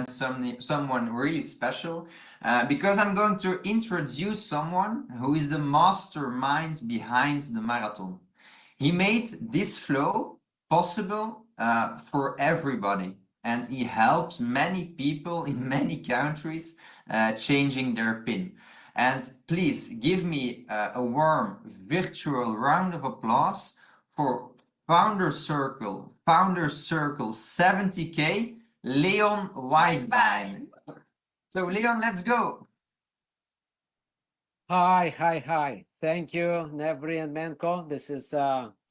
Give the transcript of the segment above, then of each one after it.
someone really special because I'm going to introduce someone who is the mastermind behind the marathon. He made this flow possible for everybody, and he helps many people in many countries changing their PIN. And please give me a warm virtual round of applause for Founder Circle 70K, Leon Weisbein. So Leon, let's go. Hi. Thank you, Nevri and Menko.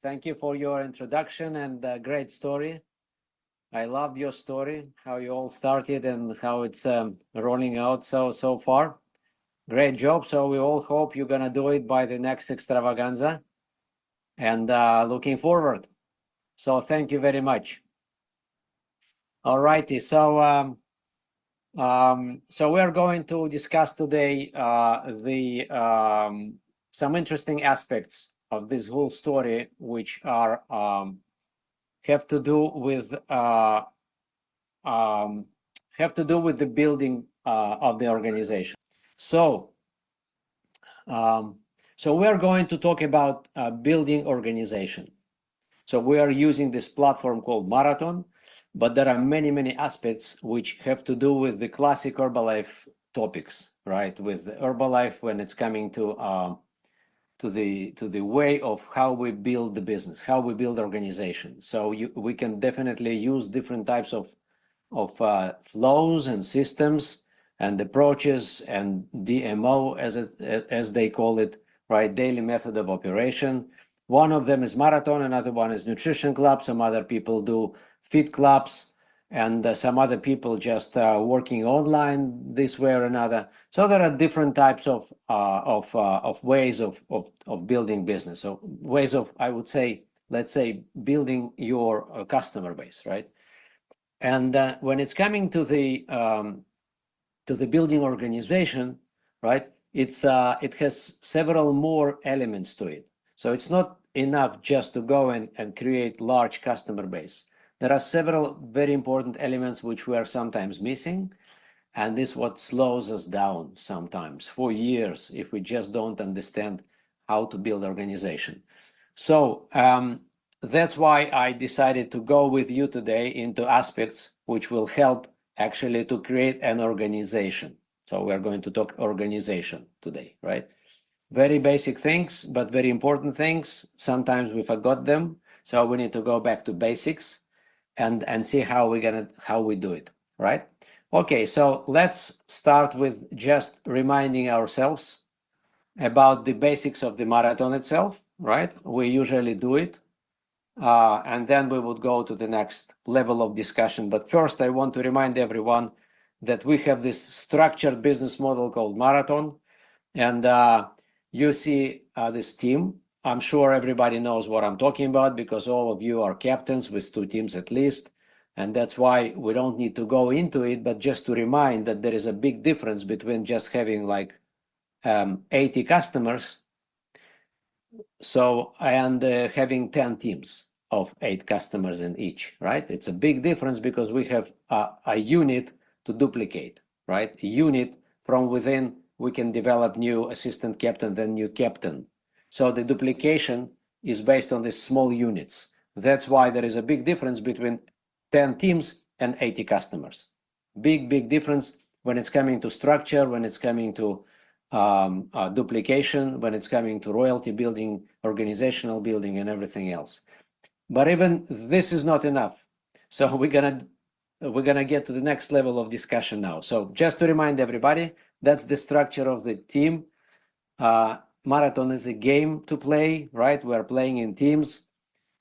Thank you for your introduction and great story. I love your story, how you all started and how it's rolling out so far. Great job. So we all hope you're gonna do it by the next extravaganza, and looking forward. So thank you very much. All righty. So we're going to discuss today some interesting aspects of this whole story, which are have to do with the building of the organization. So we're going to talk about building organization. So we are using this platform called Marathon, but there are many aspects which have to do with the classic Herbalife topics, right? With Herbalife when it's coming to the way of how we build the business, how we build organization. So we can definitely use different types of flows and systems and approaches and DMO as they call it, right? Daily method of operation. One of them is Marathon, another one is Nutrition Club. Some other people do Fit Clubs, and some other people just working online this way or another. So there are different types of ways of building business. So ways of, I would say, let's say, building your customer base, right? And when it's coming to the building organization, right? It has several more elements to it. So it's not enough just to go and create large customer base. There are several very important elements which we are sometimes missing, and this is what slows us down sometimes for years if we just don't understand how to build organization. So that's why I decided to go with you today into aspects which will help actually to create an organization. So we're going to talk organization today, right? Very basic things, but very important things. Sometimes we forgot them, so we need to go back to basics and see how we do it, right? Okay, so let's start with just reminding ourselves about the basics of the marathon itself, right? We usually do it, and then we would go to the next level of discussion. But first, I want to remind everyone that we have this structured business model called Marathon, and you see this team. I'm sure everybody knows what I'm talking about because all of you are captains with 2 teams at least. And that's why we don't need to go into it, but just to remind that there is a big difference between just having like 80 customers and having 10 teams of 8 customers in each, right? It's a big difference because we have a unit to duplicate, right? A unit from within, we can develop new assistant captain, then new captain. So the duplication is based on these small units. That's why there is a big difference between 10 teams and 80 customers. Big difference when it's coming to structure, when it's coming to duplication, when it's coming to royalty building, organizational building, and everything else. But even this is not enough. So we're gonna get to the next level of discussion now. So just to remind everybody, that's the structure of the team. Marathon is a game to play, right? We're playing in teams,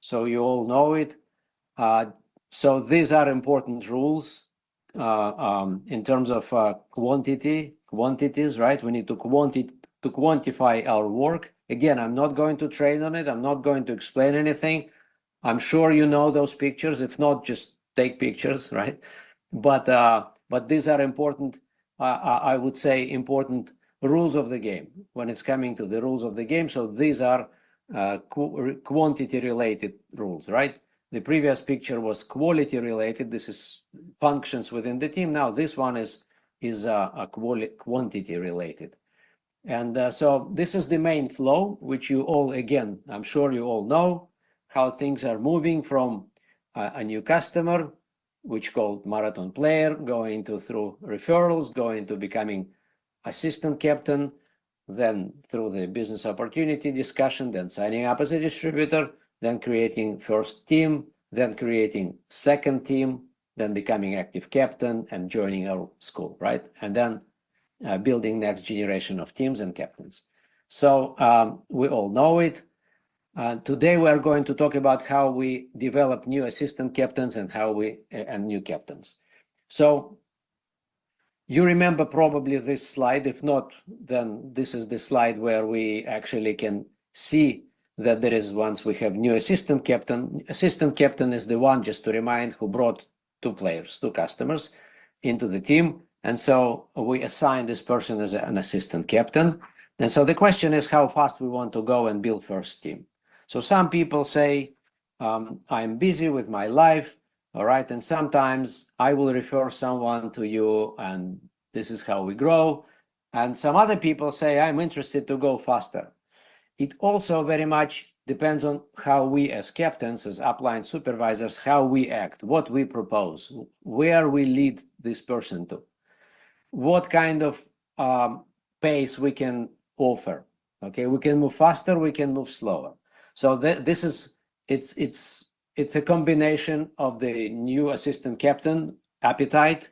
so you all know it. So these are important rules in terms of quantities, right? We need to quantify our work. Again, I'm not going to train on it. I'm not going to explain anything. I'm sure you know those pictures. If not, just take pictures, right? But these are important, I would say, important rules of the game when it's coming to the rules of the game. So these are quantity related rules, right? The previous picture was quality related. This is functions within the team. Now this one is quantity related. And so this is the main flow, which you all, again, I'm sure you all know how things are moving from a new customer, which called marathon player, going to through referrals, going to becoming assistant captain, then through the business opportunity discussion, then signing up as a distributor, then creating first team, then creating second team, then becoming active captain and joining our school, right? And then building next generation of teams and captains. So we all know it. Today we are going to talk about how we develop new assistant captains and and new captains. So you remember probably this slide. If not, then this is the slide where we actually can see that there is, once we have new assistant captain. Assistant captain is the one, just to remind, who brought two customers into the team. And so we assign this person as an assistant captain. And so the question is how fast we want to go and build first team. So some people say, I'm busy with my life, all right, and sometimes I will refer someone to you, and this is how we grow. And some other people say, I'm interested to go faster. It also very much depends on how we as captains, as upline supervisors, how we act, what we propose, where we lead this person to, what kind of pace we can offer. Okay, we can move faster, we can move slower. So this is, it's a combination of the new assistant captain appetite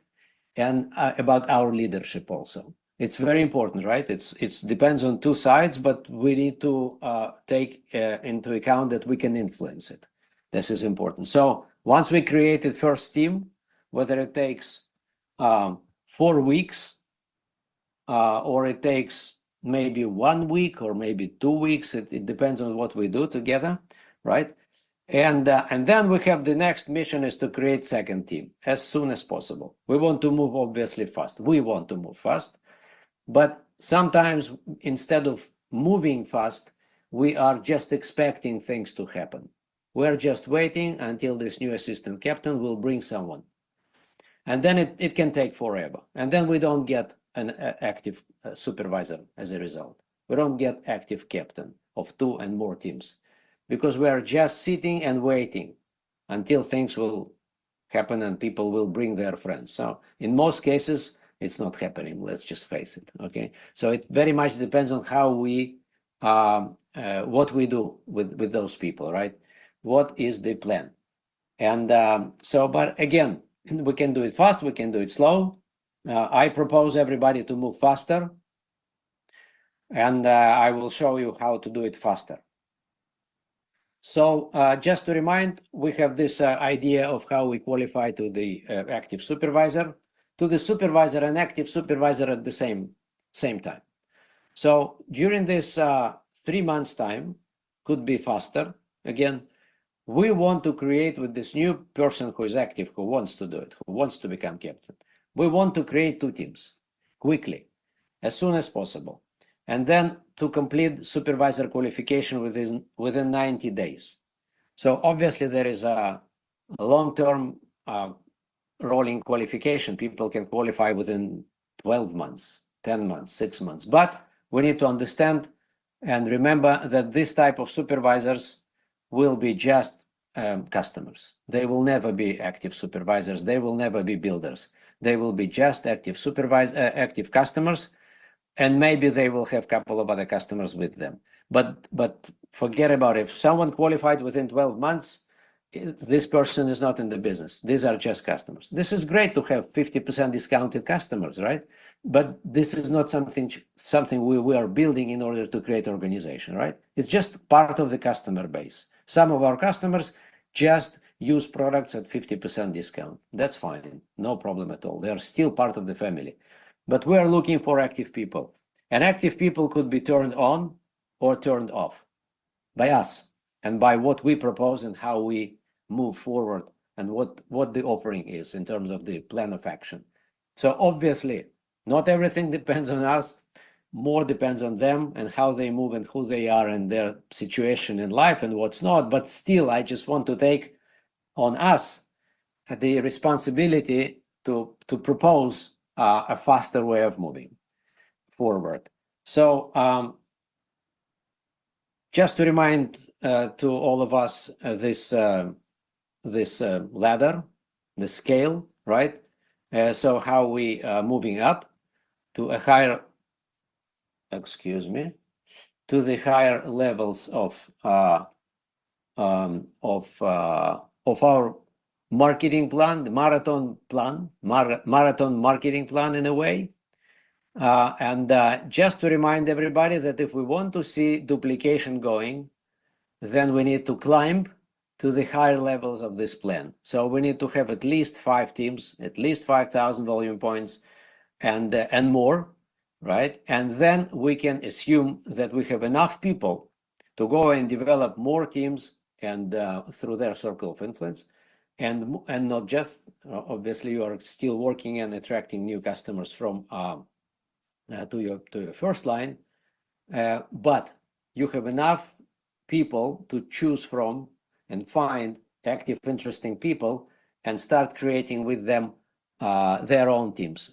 and about our leadership also. It's very important, right? It depends on two sides, but we need to take into account that we can influence it. This is important. So once we created first team, whether it takes 4 weeks or it takes maybe 1 week or maybe 2 weeks, it depends on what we do together, right? And then we have the next mission is to create second team as soon as possible. We want to move obviously fast. We want to move fast. But sometimes instead of moving fast, we are just expecting things to happen. We're just waiting until this new assistant captain will bring someone. And then it can take forever. And then we don't get an active supervisor as a result. We don't get active captain of 2 and more teams because we are just sitting and waiting until things will happen and people will bring their friends. So in most cases, it's not happening. Let's just face it. Okay. So it very much depends on how we, what we do with those people, right? What is the plan? And but again, we can do it fast. We can do it slow. I propose everybody to move faster. And I will show you how to do it faster. So just to remind, we have this idea of how we qualify to the active supervisor. To the supervisor and active supervisor at the same time. So during this 3 months time, could be faster. Again, we want to create with this new person who is active, who wants to do it, who wants to become captain. We want to create 2 teams quickly, as soon as possible. And then to complete supervisor qualification within 90 days. So obviously there is a long-term rolling qualification. People can qualify within 12 months, 10 months, 6 months. But we need to understand and remember that this type of supervisors will be just customers. They will never be active supervisors. They will never be builders. They will be just active customers, and maybe they will have a couple of other customers with them. But forget about it. If someone qualified within 12 months, this person is not in the business. These are just customers. This is great to have 50% discounted customers, right? But this is not something we are building in order to create organization, right? It's just part of the customer base. Some of our customers just use products at 50% discount. That's fine, no problem at all. They are still part of the family. But we are looking for active people. And active people could be turned on or turned off by us and by what we propose and how we move forward and what the offering is in terms of the plan of action. So obviously, not everything depends on us. More depends on them and how they move and who they are and their situation in life and what's not. But still, I just want to take on us the responsibility to propose a faster way of moving forward. So just to remind to all of us this ladder, the scale, right? So how we are moving up to a higher, to the higher levels of our marketing plan, the marathon plan, marathon marketing plan in a way. And just to remind everybody that if we want to see duplication going, then we need to climb to the higher levels of this plan. So we need to have at least 5 teams, at least 5,000 volume points, and more, right? And then we can assume that we have enough people to go and develop more teams and through their circle of influence, and not just obviously you are still working and attracting new customers from to your first line, but you have enough people to choose from and find active, interesting people and start creating with them their own teams.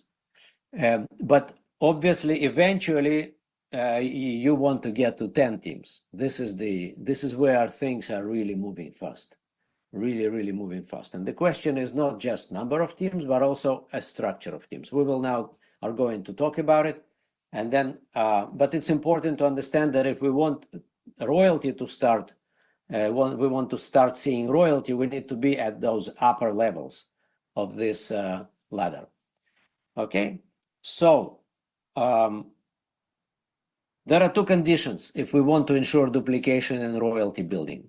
But obviously, eventually, you want to get to 10 teams. This is where things are really moving fast, really moving fast. And the question is not just number of teams, but also a structure of teams. We will now are going to talk about it, and then. But it's important to understand that if we want royalty to start, we want to start seeing royalty, we need to be at those upper levels of this ladder. Okay. So there are 2 conditions if we want to ensure duplication and royalty building.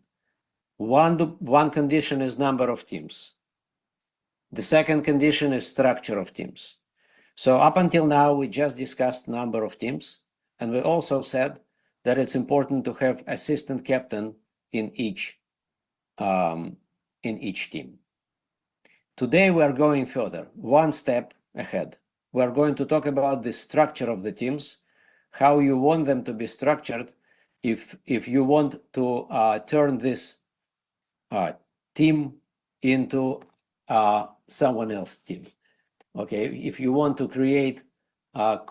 One condition is number of teams. The second condition is structure of teams. So up until now, we just discussed number of teams, and we also said that it's important to have assistant captain in each team. Today, we are going further, one step ahead. We are going to talk about the structure of the teams, how you want them to be structured if you want to turn this team into someone else's team. Okay, if you want to create to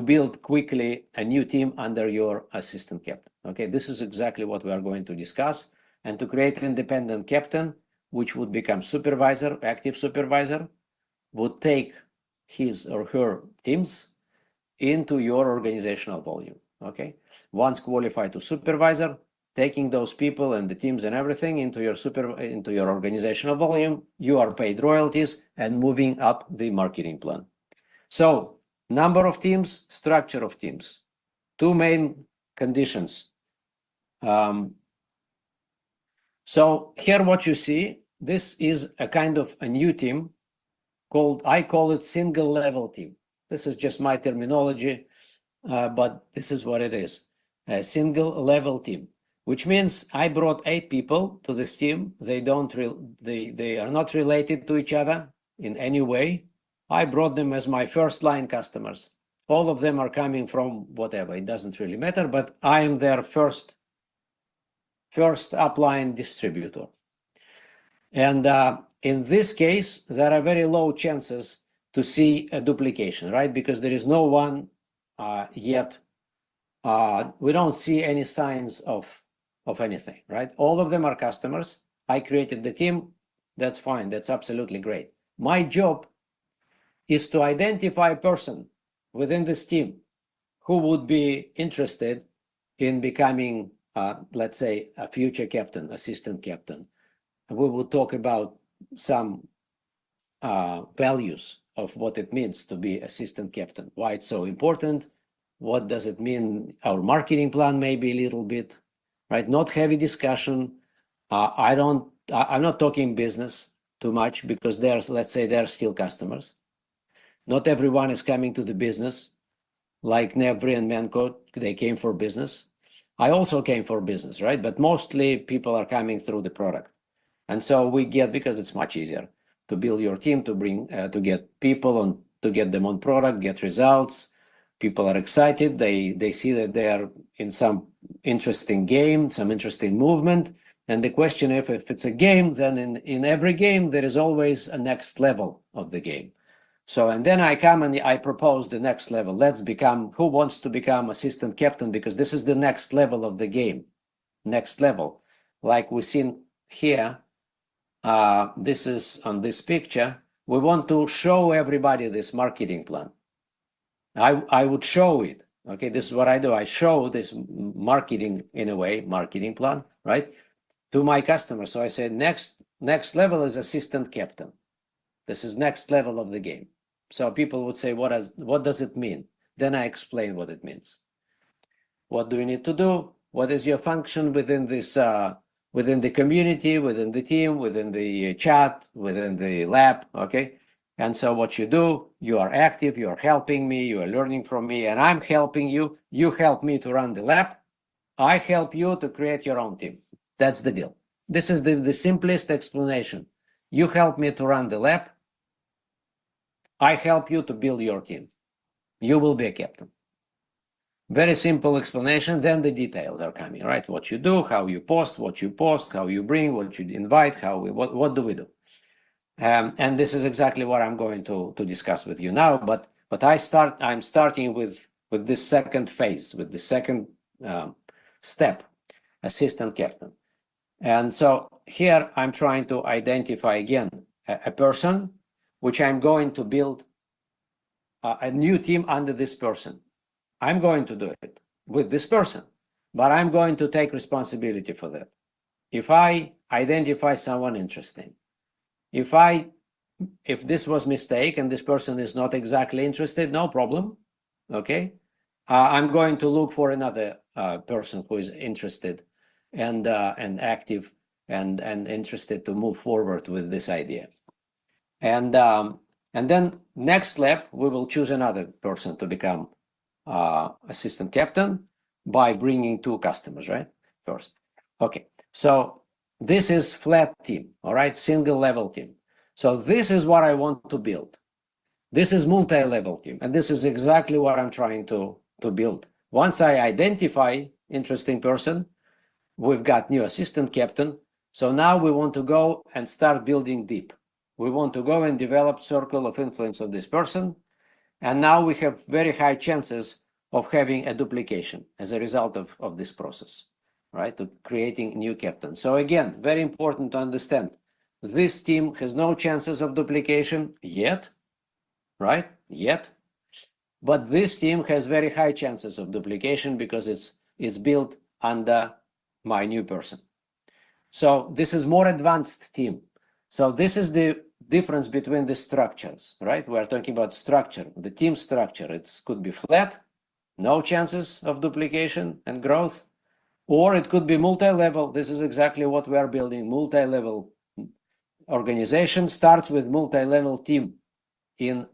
build quickly a new team under your assistant captain. Okay, this is exactly what we are going to discuss. And to create an independent captain, which would become supervisor, active supervisor, would take his or her teams into your organizational volume. Okay, once qualified to supervisor, taking those people and the teams and everything into your organizational volume, you are paid royalties and moving up the marketing plan. So number of teams, structure of teams, 2 main conditions. So here what you see, this is a kind of a new team called, I call it single level team. This is just my terminology, but this is what it is, a single level team, which means I brought 8 people to this team. They are not related to each other in any way. I brought them as my first line customers. All of them are coming from whatever, it doesn't really matter, but I am their first upline distributor. And in this case, there are very low chances to see a duplication, right? Because there is no one yet. We don't see any signs of anything, right? All of them are customers. I created the team. That's fine. That's absolutely great. My job is to identify a person within this team who would be interested in becoming, let's say, a future captain, assistant captain. We will talk about some values of what it means to be assistant captain, why it's so important, what does it mean, our marketing plan maybe a little bit, right? Not heavy discussion. I'm not talking business too much because let's say they're still customers. Not everyone is coming to the business like Nevri and Menko, they came for business. I also came for business, right? But mostly people are coming through the product. And so we get, because it's much easier to build your team, to bring, to get people on, to get them on product, get results. People are excited. They see that they are in some interesting game, some interesting movement, And the question, if it's a game, then in every game, there is always a next level of the game. So, and then I come and I propose the next level. Let's become, who wants to become assistant captain? Because this is the next level of the game. Next level. Like we've seen here, this is on this picture. We want to show everybody this marketing plan. I would show it. Okay, this is what I do. I show this marketing, in a way, marketing plan, right, to my customers. So I say next level is assistant captain. This is next level of the game. So people would say, what does it mean? Then I explain what it means. What do you need to do? What is your function within this, within the community, within the team, within the chat, within the lab? Okay. And so what you do, you are active, you are helping me, you are learning from me, and I'm helping you. You help me to run the lab. I help you to create your own team. That's the deal. This is the simplest explanation. You help me to run the lab. I help you to build your team. You will be a captain. Very simple explanation. Then the details are coming, right? What you do, how you post, how you bring, what you invite, what do we do? And this is exactly what I'm going to discuss with you now. But I'm starting with this second phase, with the second step, assistant captain. And so here I'm trying to identify again a person, which I'm going to build a new team under this person. I'm going to do it with this person, but I'm going to take responsibility for that. If I identify someone interesting, if this was mistake and this person is not exactly interested, no problem. Okay, I'm going to look for another person who is interested and active and interested to move forward with this idea. And then next step, we will choose another person to become assistant captain by bringing 2 customers, right? First. Okay, so this is flat team, all right, single level team. So this is what I want to build. This is multi-level team, and this is exactly what I'm trying to build. Once I identify interesting person, we've got new assistant captain. So now we want to go and start building deep. We want to go and develop circle of influence of this person. And now we have very high chances of having a duplication as a result of this process, right? To creating new captains. So again, very important to understand, this team has no chances of duplication yet, right? Yet. But this team has very high chances of duplication because it's built under my new person. So this is more advanced team. So this is the difference between the structures, right? We're talking about structure, the team structure. It could be flat, no chances of duplication and growth, or it could be multi-level. This is exactly what we are building. Multi-level organization starts with multi-level team in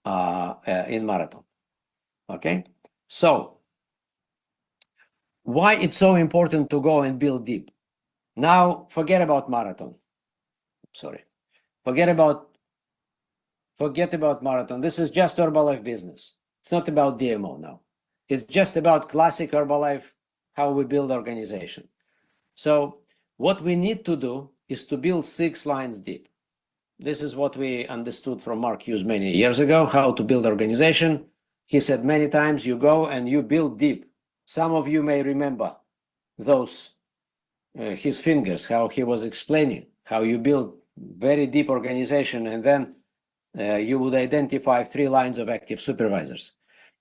marathon. Okay, so why it's so important to go and build deep? Now forget about marathon. Sorry, forget about marathon. This is just Herbalife business. It's not about DMO now. It's just about classic Herbalife, how we build organization. So what we need to do is to build 6 lines deep. This is what we understood from Mark Hughes many years ago, how to build organization. He said many times, you go and you build deep. Some of you may remember those, his fingers, how he was explaining, how you build very deep organization, and then you would identify 3 lines of active supervisors.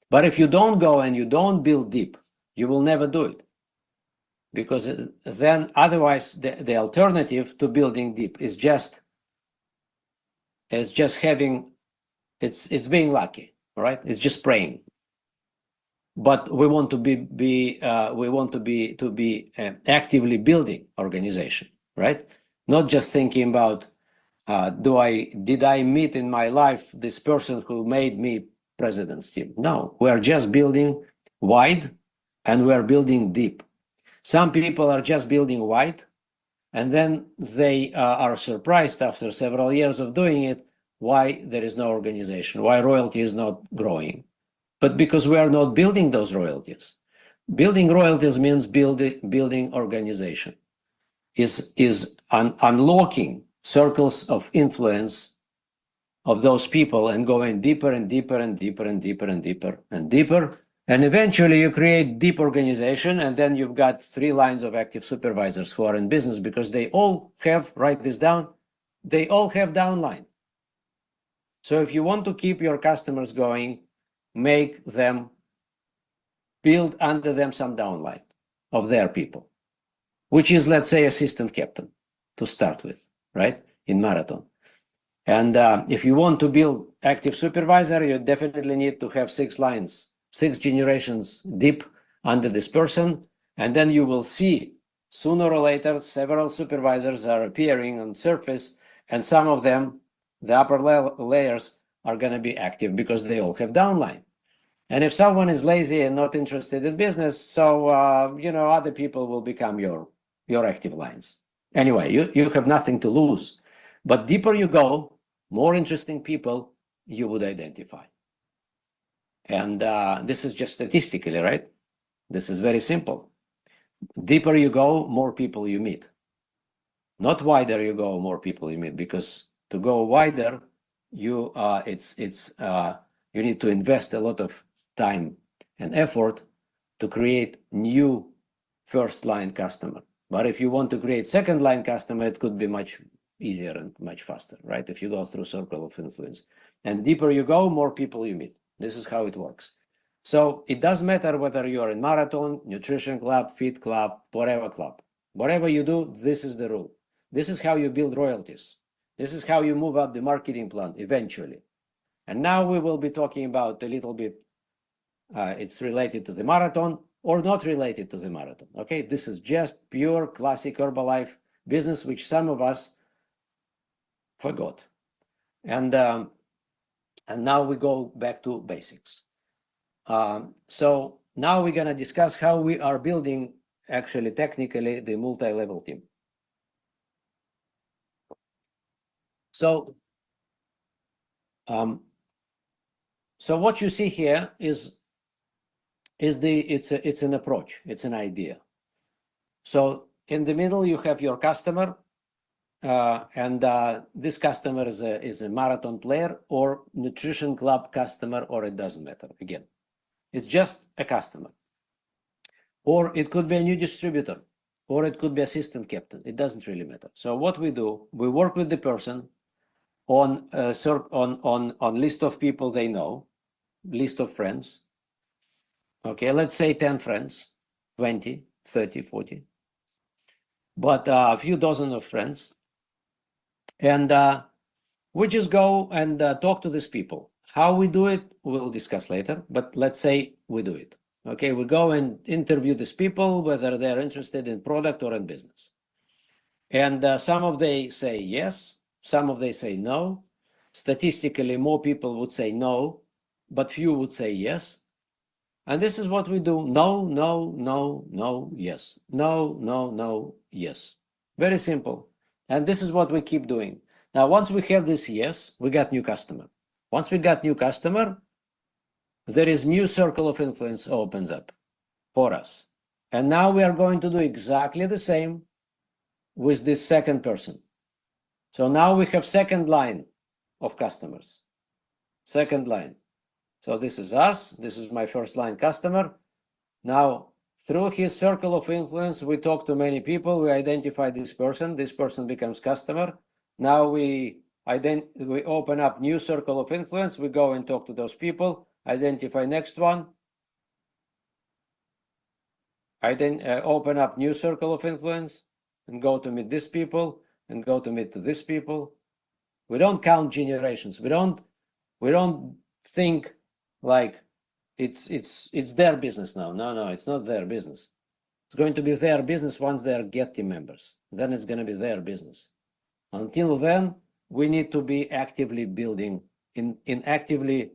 But if you don't go and you don't build deep, you will never do it. Because then otherwise the alternative to building deep is just having, it's being lucky, right? It's just praying. But we want to be actively building organization, right? Not just thinking about did I meet in my life this person who made me president's team? No, we are just building wide and we are building deep. Some people are just building wide, and then they are surprised after several years of doing it why there is no organization, why royalty is not growing. But because we are not building those royalties. Building royalties means building organization, is unlocking circles of influence of those people and going deeper and deeper and deeper and deeper and deeper and deeper. And eventually you create deep organization, and then you've got 3 lines of active supervisors who are in business because they all have, write this down, they all have downline. So if you want to keep your customers going, make them build under them some downline of their people, which is, let's say, assistant captain to start with, right? In marathon. And if you want to build active supervisor, you definitely need to have 6 lines, 6 generations deep under this person. And then you will see sooner or later, several supervisors are appearing on surface, and some of them, the upper layers, are going to be active because they all have downline. And if someone is lazy and not interested in business, so other people will become your active lines. Anyway, you have nothing to lose. But deeper you go, more interesting people you would identify. And this is just statistically, right? This is very simple. Deeper you go, more people you meet. Not wider you go, more people you meet, because to go wider, you need to invest a lot of time and effort to create new first line customer. But if you want to create second line customer, it could be much easier and much faster, right? If you go through circle of influence. And deeper you go, more people you meet. This is how it works. So it doesn't matter whether you're in marathon, nutrition club, fit club, whatever club. Whatever you do, this is the rule. This is how you build royalties. This is how you move up the marketing plan eventually. And now we will be talking about a little bit, it's related to the marathon or not related to the marathon. Okay, this is just pure classic Herbalife business, which some of us forgot. And now we go back to basics. So now we're going to discuss how we are building, actually, technically, the multi-level team. So, so what you see here is it's an approach, it's an idea. So in the middle you have your customer, and this customer is a marathon player or nutrition club customer, or it doesn't matter. Again, it's just a customer, or it could be a new distributor, or it could be assistant captain. It doesn't really matter. So what we do, we work with the person on list of people they know, list of friends. Okay, let's say 10 friends, 20, 30, 40, but a few dozen of friends. And we just go and talk to these people. How we do it, we'll discuss later, but let's say we do it. Okay, we go and interview these people, whether they're interested in product or in business. And some of they say yes, some of they say no. Statistically, more people would say no, but few would say yes. And this is what we do. No, no, no, no, yes. No, no, no, yes. Very simple. And this is what we keep doing. Now, once we have this yes, we got new customer. Once we got new customer, there is new circle of influence opens up for us. And now we are going to do exactly the same with this second person. So now we have second line of customers. Second line. So this is us. This is my first line customer. Now, through his circle of influence, we talk to many people. We identify this person. This person becomes customer. Now we open up new circle of influence. We go and talk to those people. Identify next one. Open up new circle of influence and go to meet these people and go to meet to these people. We don't count generations. We don't think like it's their business now. No, it's not their business. It's going to be their business once they are Get team members. Then it's going to be their business. Until then, we need to be actively building in actively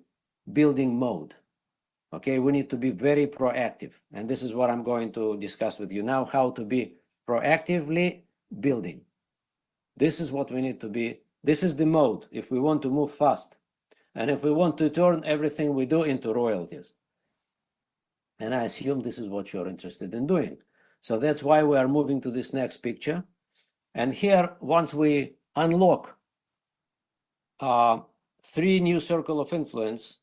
building mode. Okay, we need to be very proactive, and this is what I'm going to discuss with you now: how to be proactively building. This is what we need to be. This is the mode if we want to move fast. And if we want to turn everything we do into royalties. And I assume this is what you're interested in doing. So that's why we are moving to this next picture. And here, once we unlock 3 new circle of influence,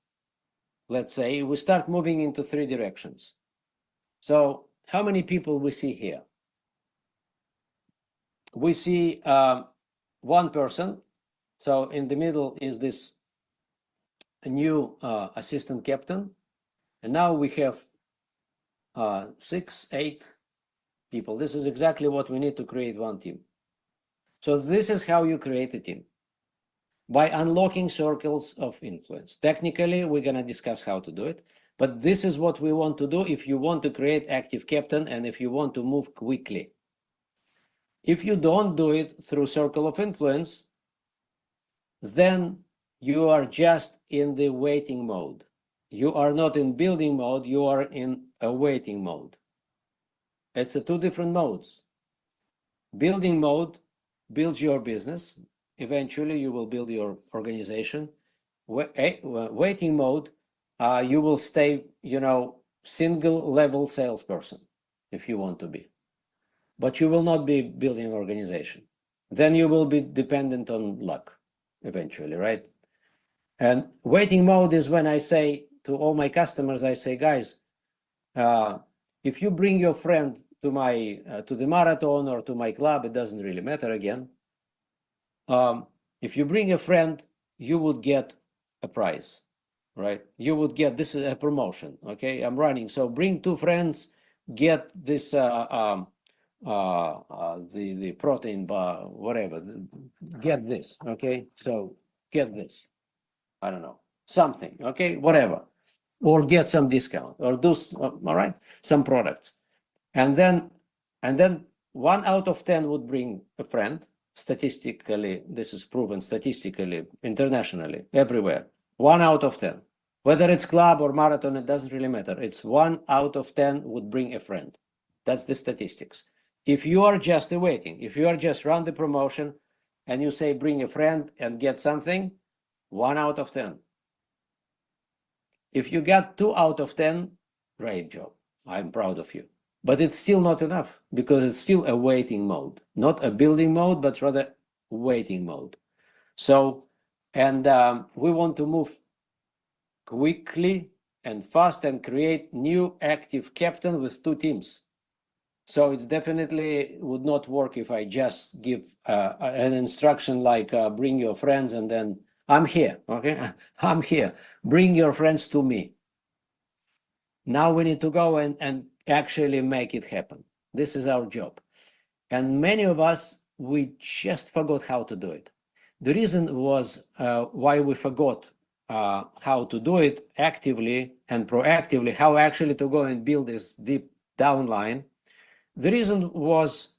let's say, we start moving into 3 directions. So how many people we see here? We see 1 person. So in the middle is this new assistant captain. And now we have 6, 8 people. This is exactly what we need to create one team. So this is how you create a team. By unlocking circles of influence. Technically, we're going to discuss how to do it. But this is what we want to do if you want to create active captain and if you want to move quickly. If you don't do it through circle of influence, then you are just in the waiting mode. You are not in building mode, you are in a waiting mode. It's 2 different modes. Building mode builds your business. Eventually, you will build your organization. Waiting mode, you will stay, single level salesperson if you want to be. But you will not be building an organization. Then you will be dependent on luck eventually, right? And waiting mode is when I say to all my customers, I say, guys, if you bring your friend to my to the marathon or to my club, it doesn't really matter again. If you bring a friend, you would get a prize, right? You would get, this is a promotion, okay? I'm running, so bring 2 friends, get this the protein bar, whatever, get this, okay? So get this, I don't know, something, okay, whatever, or get some discount, or do, all right, some products, and then 1 out of 10 would bring a friend. Statistically, this is proven statistically, internationally, everywhere. 1 out of 10, whether it's club or marathon, it doesn't really matter. It's 1 out of 10 would bring a friend. That's the statistics. If you are just waiting, if you are just run the promotion and you say bring a friend and get something, 1 out of 10. If you got 2 out of 10, great job. I'm proud of you. But it's still not enough because it's still a waiting mode, not a building mode, but rather waiting mode. So, and we want to move quickly and fast and create new active captain with 2 teams. So it's definitely would not work if I just give an instruction like bring your friends and then I'm here, okay? I'm here. Bring your friends to me. Now we need to go and actually make it happen. This is our job. And many of us, we just forgot how to do it. The reason was why we forgot how to do it actively and proactively, how actually to go and build this deep downline. The reason was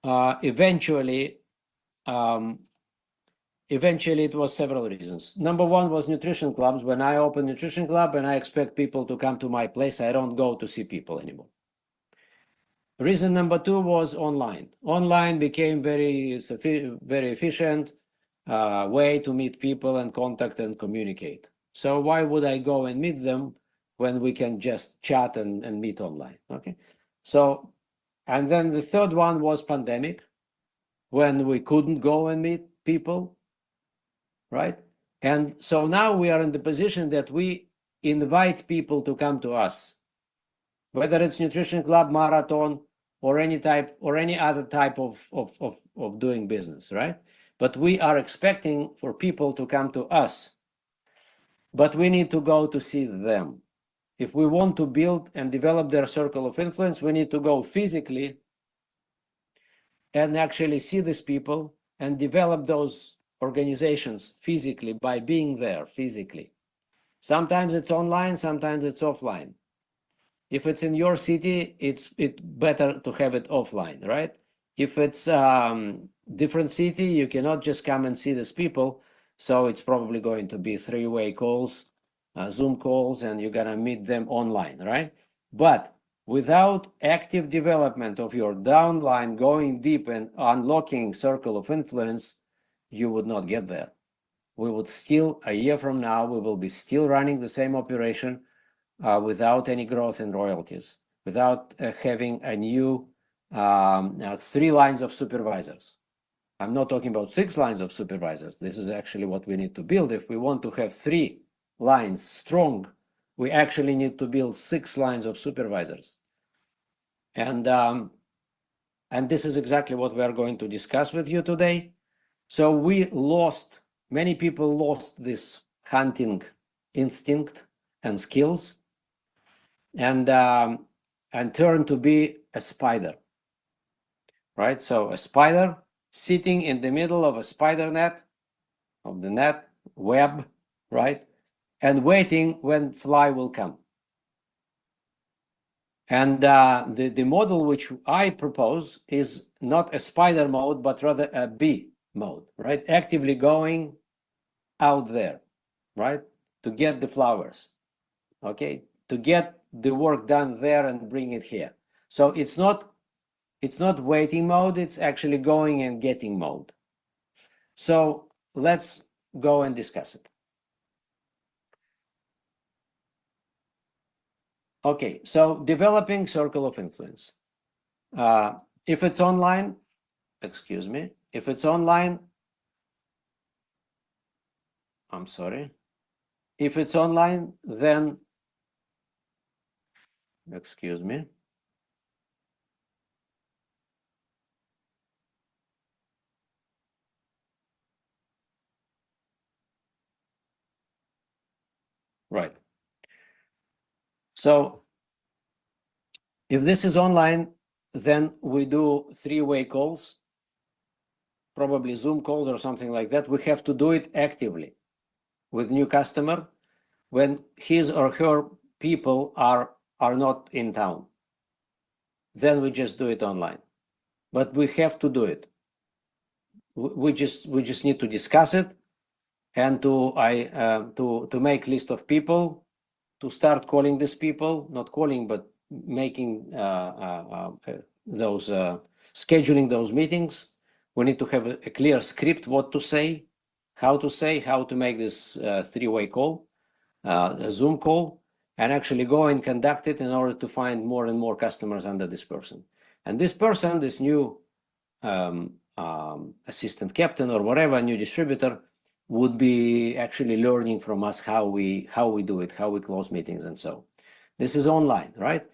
eventually it was several reasons. Number 1 was nutrition clubs. When I open nutrition club and I expect people to come to my place, I don't go to see people anymore. Reason number 2 was online. Online became very efficient way to meet people and contact and communicate. So why would I go and meet them when we can just chat and meet online? Okay. So, and then the third one was pandemic, when we couldn't go and meet people, right? And so now we are in the position that we invite people to come to us, whether it's nutrition club, marathon, or any other type of doing business, right? But we are expecting for people to come to us, but we need to go to see them. If we want to build and develop their circle of influence, we need to go physically and actually see these people and develop those organizations physically by being there physically. Sometimes it's online, sometimes it's offline. If it's in your city, it's better to have it offline, right? If it's different city, you cannot just come and see these people. So it's probably going to be 3-way calls, Zoom calls, and you're gonna meet them online, right? But without active development of your downline, going deep and unlocking circle of influence, you would not get there. We would still, a year from now, we will be still running the same operation without any growth in royalties, without having a new 3 lines of supervisors. I'm not talking about 6 lines of supervisors. This is actually what we need to build. If we want to have 3 lines strong, we actually need to build 6 lines of supervisors. And this is exactly what we are going to discuss with you today. So many people lost this hunting instinct and skills, and turned to be a spider, right? So a spider sitting in the middle of a spider net, of the net web, right? And waiting when fly will come. And the model which I propose is not a spider mode, but rather a bee mode, right? Actively going out there, right? To get the flowers, okay? To get the work done there and bring it here. So it's not waiting mode, it's actually going and getting mode. So let's go and discuss it. Okay, so developing circle of influence. If it's online, excuse me, if it's online, I'm sorry. If it's online, then, excuse me. Right. So if this is online, then we do 3-way calls, probably Zoom calls or something like that. We have to do it actively with new customer when his or her people are not in town. Then we just do it online. But we have to do it. We just need to discuss it and to make list of people, to start calling these people, not calling, but making those scheduling those meetings. We need to have a clear script, what to say, how to make this 3-way call, a Zoom call, and actually go and conduct it in order to find more and more customers under this person. And this person, this new assistant captain or whatever, new distributor, would be actually learning from us how we do it, how we close meetings, and so. This is online, right?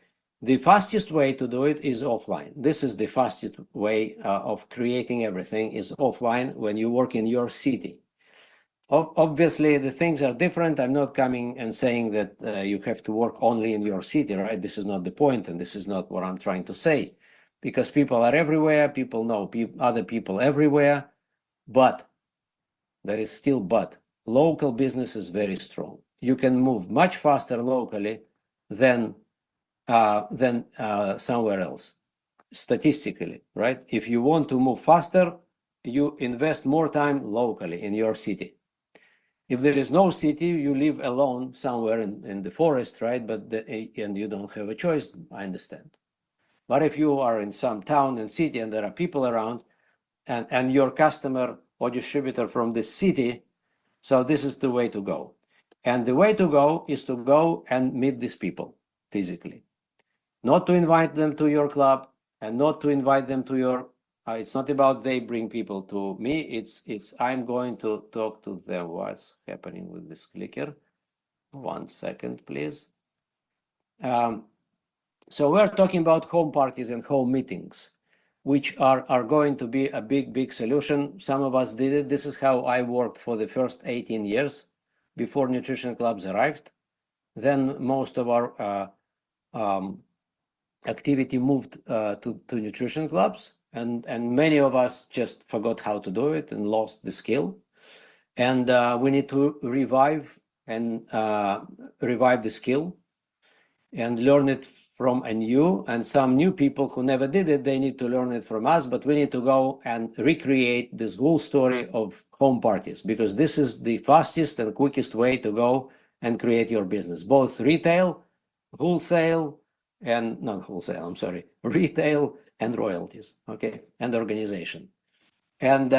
The fastest way to do it is offline. This is the fastest way of creating everything is offline when you work in your city. Obviously, the things are different. I'm not coming and saying that you have to work only in your city, right? This is not the point, and this is not what I'm trying to say, because people are everywhere. People know other people everywhere, but there is still local business is very strong. You can move much faster locally than somewhere else, statistically, right? If you want to move faster, you invest more time locally in your city. If there is no city, you live alone somewhere in the forest, right? And you don't have a choice, I understand. But if you are in some town and city and there are people around, and your customer or distributor from the city, so this is the way to go. And the way to go is to go and meet these people physically, not to invite them to your club and not to invite them to your, it's not about they bring people to me, it's I'm going to talk to them. What's happening with this clicker? 1 second, please. So we're talking about home parties and home meetings, which are going to be a big solution. Some of us did it. This is how I worked for the first 18 years before nutrition clubs arrived. Then most of our activity moved to nutrition clubs, and many of us just forgot how to do it and lost the skill. And we need to revive the skill and learn it from anew. And some new people who never did it, they need to learn it from us, but we need to go and recreate this whole story of home parties, because this is the fastest and quickest way to go and create your business, both retail, wholesale, and not wholesale, I'm sorry, retail and royalties, okay, and organization. And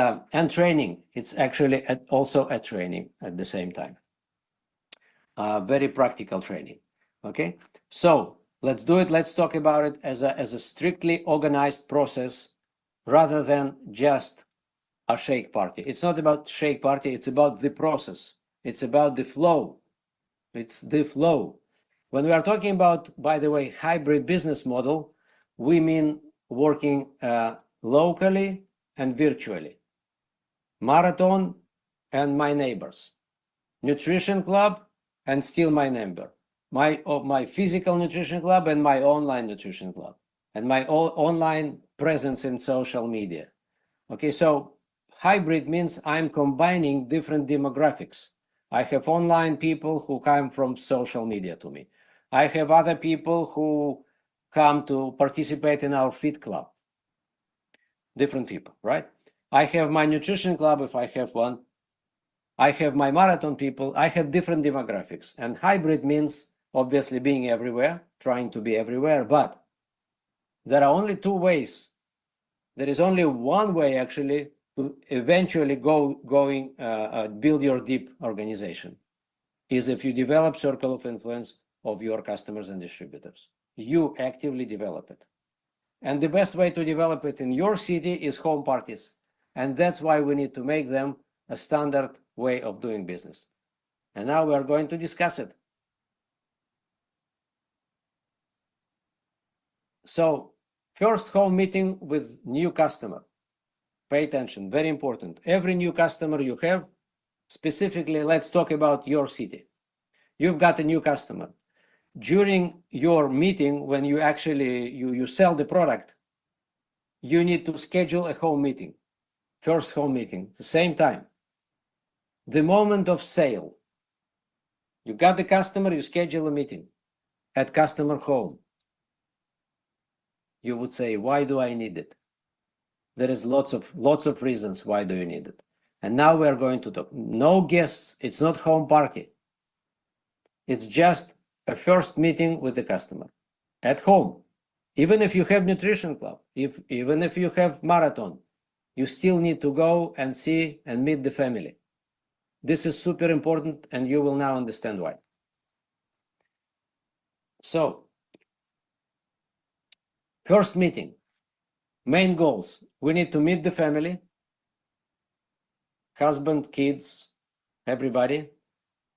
training, it's actually also a training at the same time. Very practical training. Okay, so let's do it. Let's talk about it as a strictly organized process rather than just a shake party. It's not about shake party, it's about the process. It's about the flow. It's the flow. When we are talking about, by the way, hybrid business model, we mean working locally and virtually. Marathon and my neighbors. Nutrition club and still my neighbor. My physical nutrition club and my online nutrition club. And my online presence in social media. Okay, so hybrid means I'm combining different demographics. I have online people who come from social media to me. I have other people who come to participate in our fit club. Different people, right? I have my nutrition club if I have one. I have my marathon people. I have different demographics. And hybrid means obviously being everywhere, trying to be everywhere, but there are only two ways. There is only one way actually to eventually build your deep organization, is if you develop circle of influence of your customers and distributors. You actively develop it. And the best way to develop it in your city is home parties. And that's why we need to make them a standard way of doing business. And now we are going to discuss it. So first home meeting with new customer. Pay attention, very important. Every new customer you have, specifically, let's talk about your city. You've got a new customer. During your meeting, when you actually you sell the product, you need to schedule a home meeting. First home meeting, the same time. The moment of sale. You got the customer, you schedule a meeting at customer home. You would say, why do I need it? There is lots of reasons why do you need it. And now we are going to talk. No guests, it's not home party. It's just a first meeting with the customer at home. Even if you have nutrition club, even if you have marathon, you still need to go and see and meet the family. This is super important, and you will now understand why. So, first meeting, main goals. We need to meet the family, husband, kids, everybody.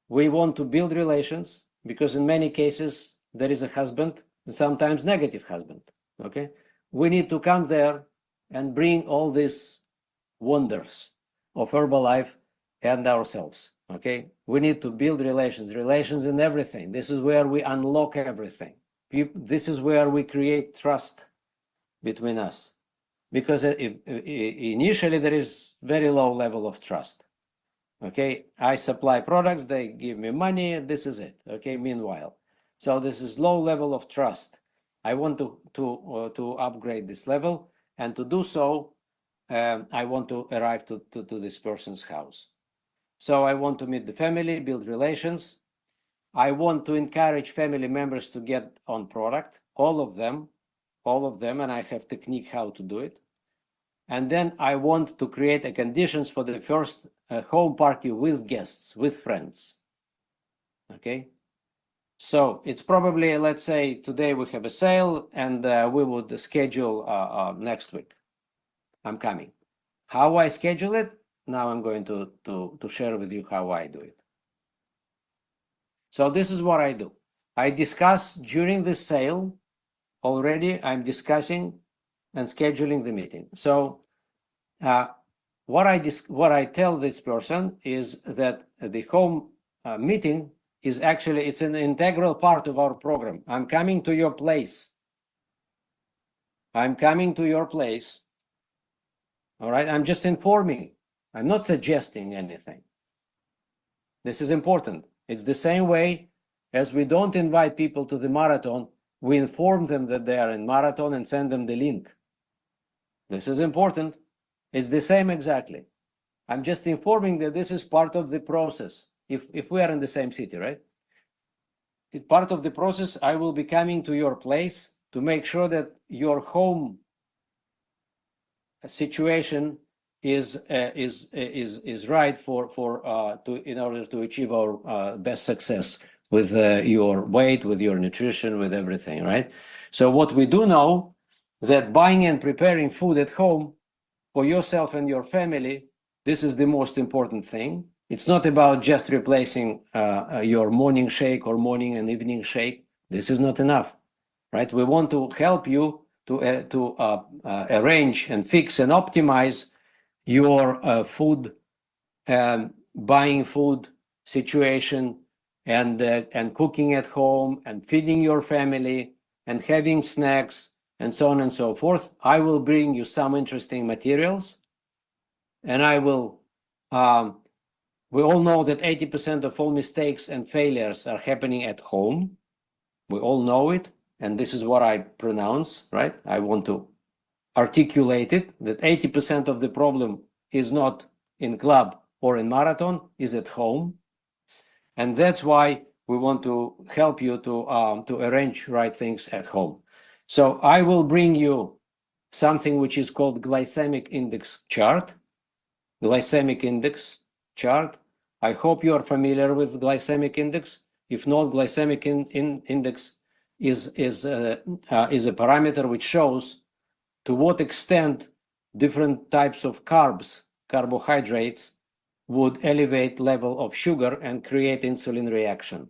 We want to build relations because in many cases there is a husband, sometimes negative husband. Okay, we need to come there and bring all these wonders of Herbalife and ourselves. Okay, we need to build relations in everything. This is where we unlock everything. This is where we create trust between us, because initially there is very low level of trust. Okay, I supply products, they give me money, this is it. Okay, meanwhile, so this is low level of trust. I want to upgrade this level, and to do so, I want to arrive to this person's house. So I want to meet the family, build relations. I want to encourage family members to get on product, all of them, and I have technique how to do it. And then I want to create a conditions for the first home party with guests, with friends. Okay, so it's probably, let's say today we have a sale, and we would schedule next week. I'm coming. How I schedule it? Now I'm going to share with you how I do it. So this is what I do. I discuss during the sale already. I'm discussing and scheduling the meeting. So what I tell this person is that the home meeting is actually, it's an integral part of our program. I'm coming to your place. I'm coming to your place. All right, I'm just informing. I'm not suggesting anything. This is important. It's the same way as we don't invite people to the marathon, we inform them that they are in marathon and send them the link. This is important. It's the same exactly. I'm just informing that this is part of the process. If we are in the same city, right? It's part of the process. I will be coming to your place to make sure that your home situation is right in order to achieve our best success with your weight, with your nutrition, with everything, right? So what we do know, that buying and preparing food at home for yourself and your family, this is the most important thing. It's not about just replacing your morning shake or morning and evening shake. This is not enough, right? We want to help you to arrange and fix and optimize your food, buying food situation, and cooking at home and feeding your family and having snacks and so on and so forth. I will bring you some interesting materials, and I will. We all know that 80% of all mistakes and failures are happening at home. We all know it, and this is what I pronounce, right? I want to articulate it, that 80% of the problem is not in club or in marathon, is at home. And that's why we want to help you to arrange right things at home. So I will bring you something which is called glycemic index chart. Glycemic index chart. I hope you are familiar with glycemic index. If not, glycemic index is a parameter which shows to what extent different types of carbs, carbohydrates, would elevate level of sugar and create insulin reaction.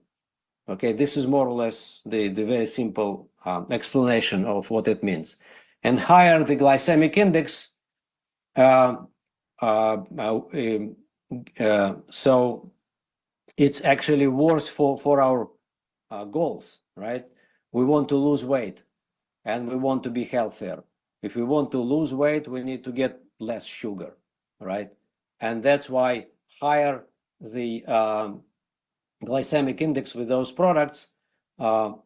Okay, this is more or less the very simple explanation of what it means. And higher the glycemic index, so it's actually worse for our goals, right? We want to lose weight and we want to be healthier. If we want to lose weight, we need to get less sugar, right? And that's why higher the glycemic index with those products, the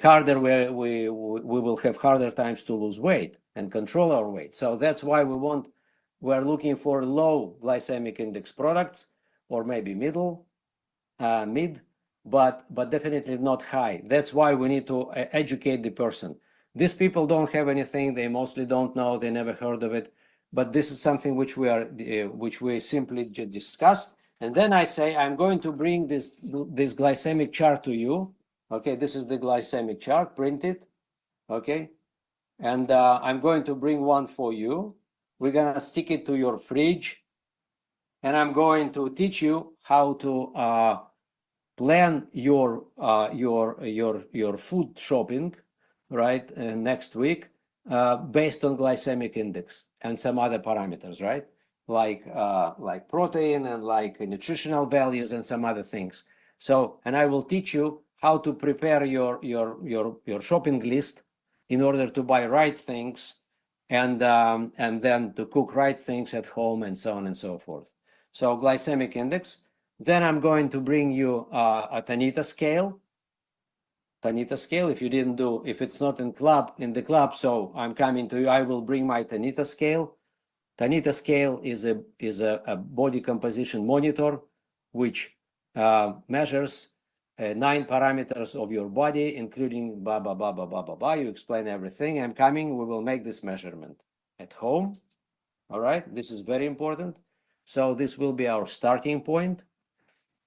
harder we will have harder times to lose weight and control our weight. So that's why we're looking for low glycemic index products, or maybe mid, but definitely not high. That's why we need to educate the person. These people don't have anything, they mostly don't know, they never heard of it, but this is something which we simply discuss. And then I say, I'm going to bring this glycemic chart to you. Okay, this is the glycemic chart, printed. Okay, and I'm going to bring one for you. We're gonna stick it to your fridge, and I'm going to teach you how to plan your food shopping, right, next week, based on glycemic index and some other parameters, right, like protein and like nutritional values and some other things. So, and I will teach you how to prepare your shopping list in order to buy right things, and then to cook right things at home, and so on and so forth. So glycemic index. Then I'm going to bring you a Tanita scale. Tanita scale, if it's not in the club, so I'm coming to you, I will bring my Tanita scale. Tanita scale is a body composition monitor, which measures 9 parameters of your body, including blah, blah, blah, blah, blah, blah, blah. You explain everything. I'm coming, we will make this measurement at home. All right, this is very important. So this will be our starting point.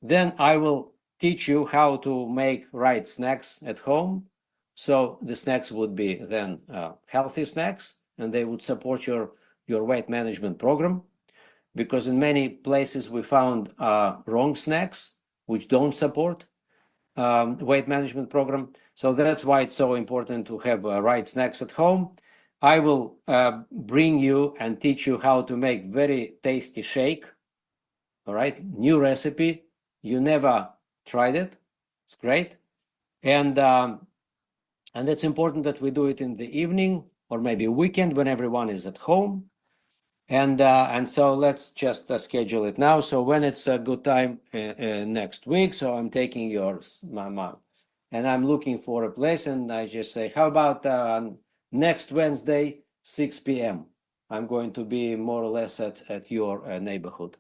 Then I will teach you how to make right snacks at home. So the snacks would be then healthy snacks, and they would support your weight management program, because in many places we found wrong snacks which don't support weight management program. So that's why it's so important to have right snacks at home. I will bring you and teach you how to make very tasty shake. All right, new recipe. You never tried it. It's great. And it's important that we do it in the evening or maybe weekend when everyone is at home. And so let's just schedule it now. So when it's a good time next week, so I'm taking yours, Mama, and I'm looking for a place, and I just say, how about next Wednesday, 6 p.m. I'm going to be more or less at your neighborhood.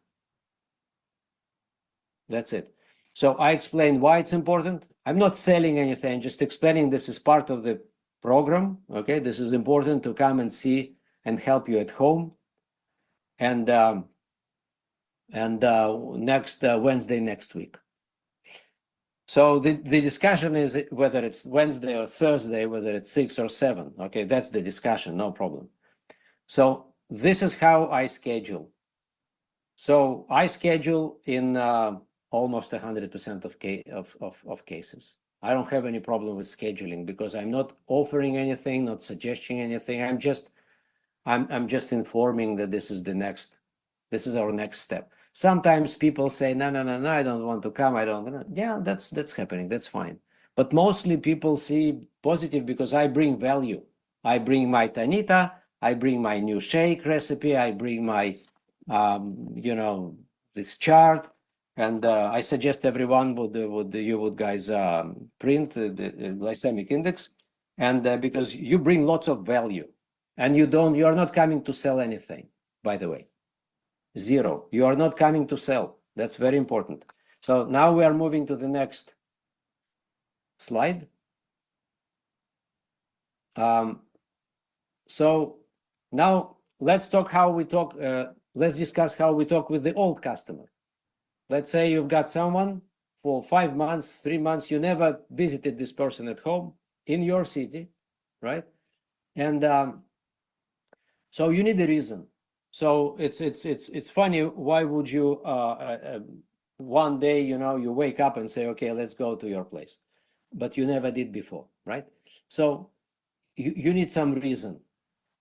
That's it. So I explain why it's important. I'm not selling anything, just explaining this is part of the program. Okay, this is important to come and see and help you at home. And and next Wednesday next week. So the discussion is whether it's Wednesday or Thursday, whether it's 6 or 7. Okay, that's the discussion, no problem. So this is how I schedule. So I schedule in almost 100% of cases. I don't have any problem with scheduling because I'm not offering anything, not suggesting anything. I'm just informing that this is our next step. Sometimes people say, no, I don't want to come. I don't. Yeah, that's happening. That's fine. But mostly people see positive because I bring value. I bring my Tanita. I bring my new shake recipe. I bring my, this chart. And I suggest everyone would guys print the glycemic index, and because you bring lots of value, and you are not coming to sell anything, by the way. Zero. You are not coming to sell. That's very important. So now we are moving to the next slide. So now let's talk how we talk. Let's discuss how we talk with the old customer. Let's say you've got someone for 5 months, 3 months, you never visited this person at home in your city, right? And so you need a reason. So it's funny. Why would you one day you wake up and say, okay, let's go to your place, but you never did before, right? So you need some reason,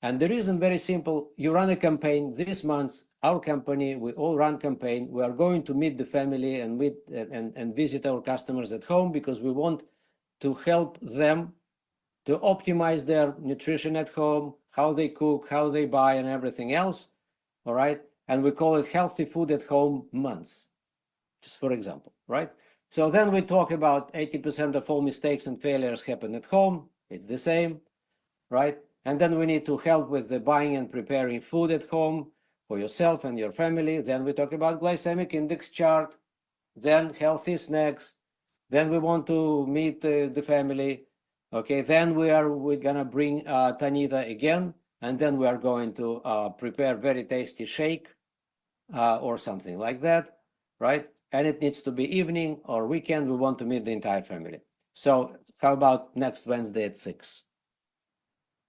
and the reason very simple. You run a campaign this month. Our company, we all run campaign. We are going to meet the family and meet and visit our customers at home because we want to help them to optimize their nutrition at home, how they cook, how they buy, and everything else. All right. And we call it Healthy Food at Home months, just for example, right? So then we talk about 80% of all mistakes and failures happen at home. It's the same, right? And then we need to help with the buying and preparing food at home for yourself and your family. Then we talk about glycemic index chart, then healthy snacks. Then we want to meet the family. Okay, then we're gonna bring Tanita again, and then we are going to prepare very tasty shake or something like that, right? And it needs to be evening or weekend. We want to meet the entire family. So how about next Wednesday at 6?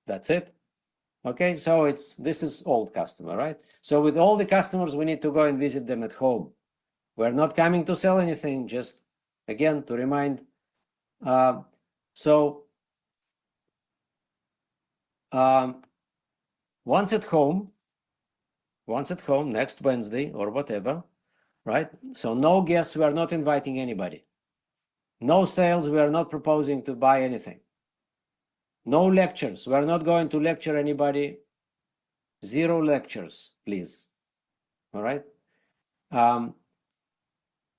That's it. Okay, so this is old customer, right? So with all the customers, we need to go and visit them at home. We're not coming to sell anything, just again to remind. Once at home next Wednesday or whatever, right? So no guests, we are not inviting anybody. No sales, we are not proposing to buy anything. No lectures, we are not going to lecture anybody. 0 lectures, please. All right.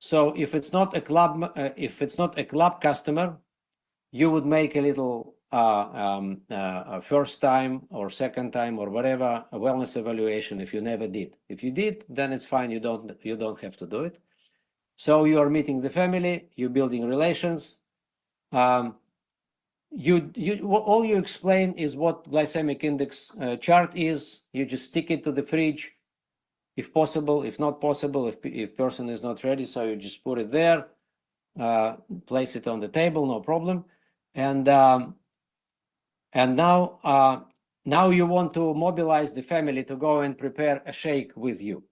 So if it's not a club customer, you would make a little first time or second time or whatever a wellness evaluation if you never did. If you did, then it's fine. You don't have to do it. So you are meeting the family, you're building relations. All you explain is what glycemic index chart is. You just stick it to the fridge, if possible. If not possible, if person is not ready, so you just put it there, place it on the table, no problem. And now you want to mobilize the family to go and prepare a shake with you.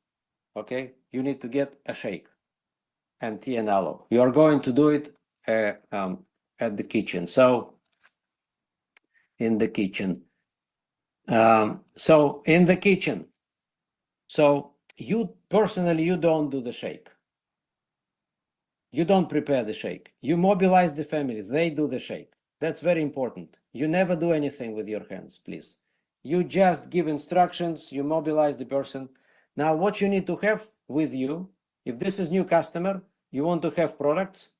Okay, you need to get a shake and tea and aloe. You are going to do it at the kitchen. So in the kitchen. So in the kitchen. So you personally, you don't do the shake. You don't prepare the shake. You mobilize the family. They do the shake. That's very important. You never do anything with your hands, please. You just give instructions. You mobilize the person. Now, what you need to have with you, if this is new customer, you want to have products.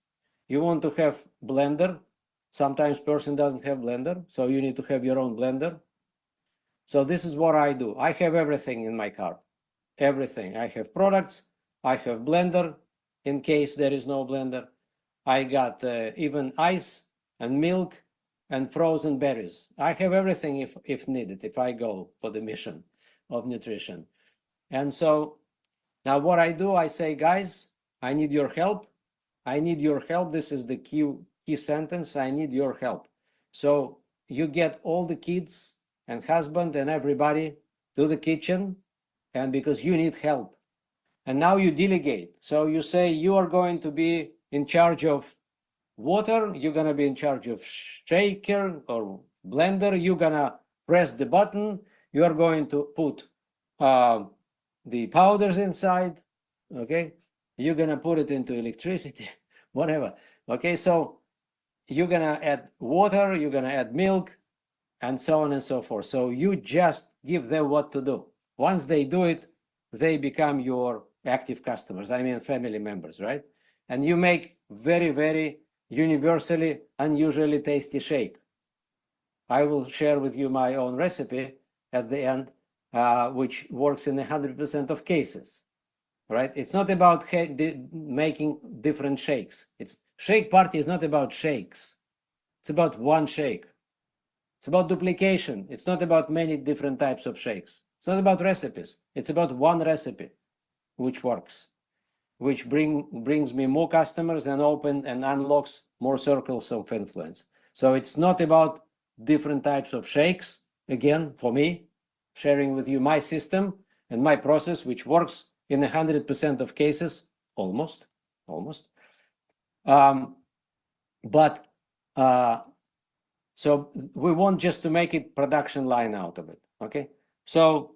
You want to have blender. Sometimes person doesn't have blender, so you need to have your own blender. So this is what I do. I have everything in my cart. Everything. I have products. I have blender in case there is no blender. I got even ice and milk and frozen berries. I have everything if needed, if I go for the mission of nutrition. And so Now, what I do, I say, guys, I need your help. I need your help. This is the key sentence. I need your help. So you get all the kids and husband and everybody to the kitchen, and because you need help. And now you delegate. So you say you are going to be in charge of water, you're going to be in charge of shaker or blender, you're going to press the button, you are going to put the powders inside, okay? You're going to put it into electricity, whatever. Okay, so you're going to add water, you're going to add milk, and so on and so forth. So you just give them what to do. Once they do it, they become your active customers, I mean family members, right? And you make very, very universally, unusually tasty shake. I will share with you my own recipe at the end, which works in 100% of cases, right? It's not about making different shakes. Shake party is not about shakes. It's about one shake. It's about duplication. It's not about many different types of shakes. It's not about recipes. It's about one recipe, which works, which brings me more customers and unlocks more circles of influence. So it's not about different types of shakes. Again, for me, sharing with you my system and my process, which works in 100% of cases, almost. So we want just to make it production line out of it, okay? So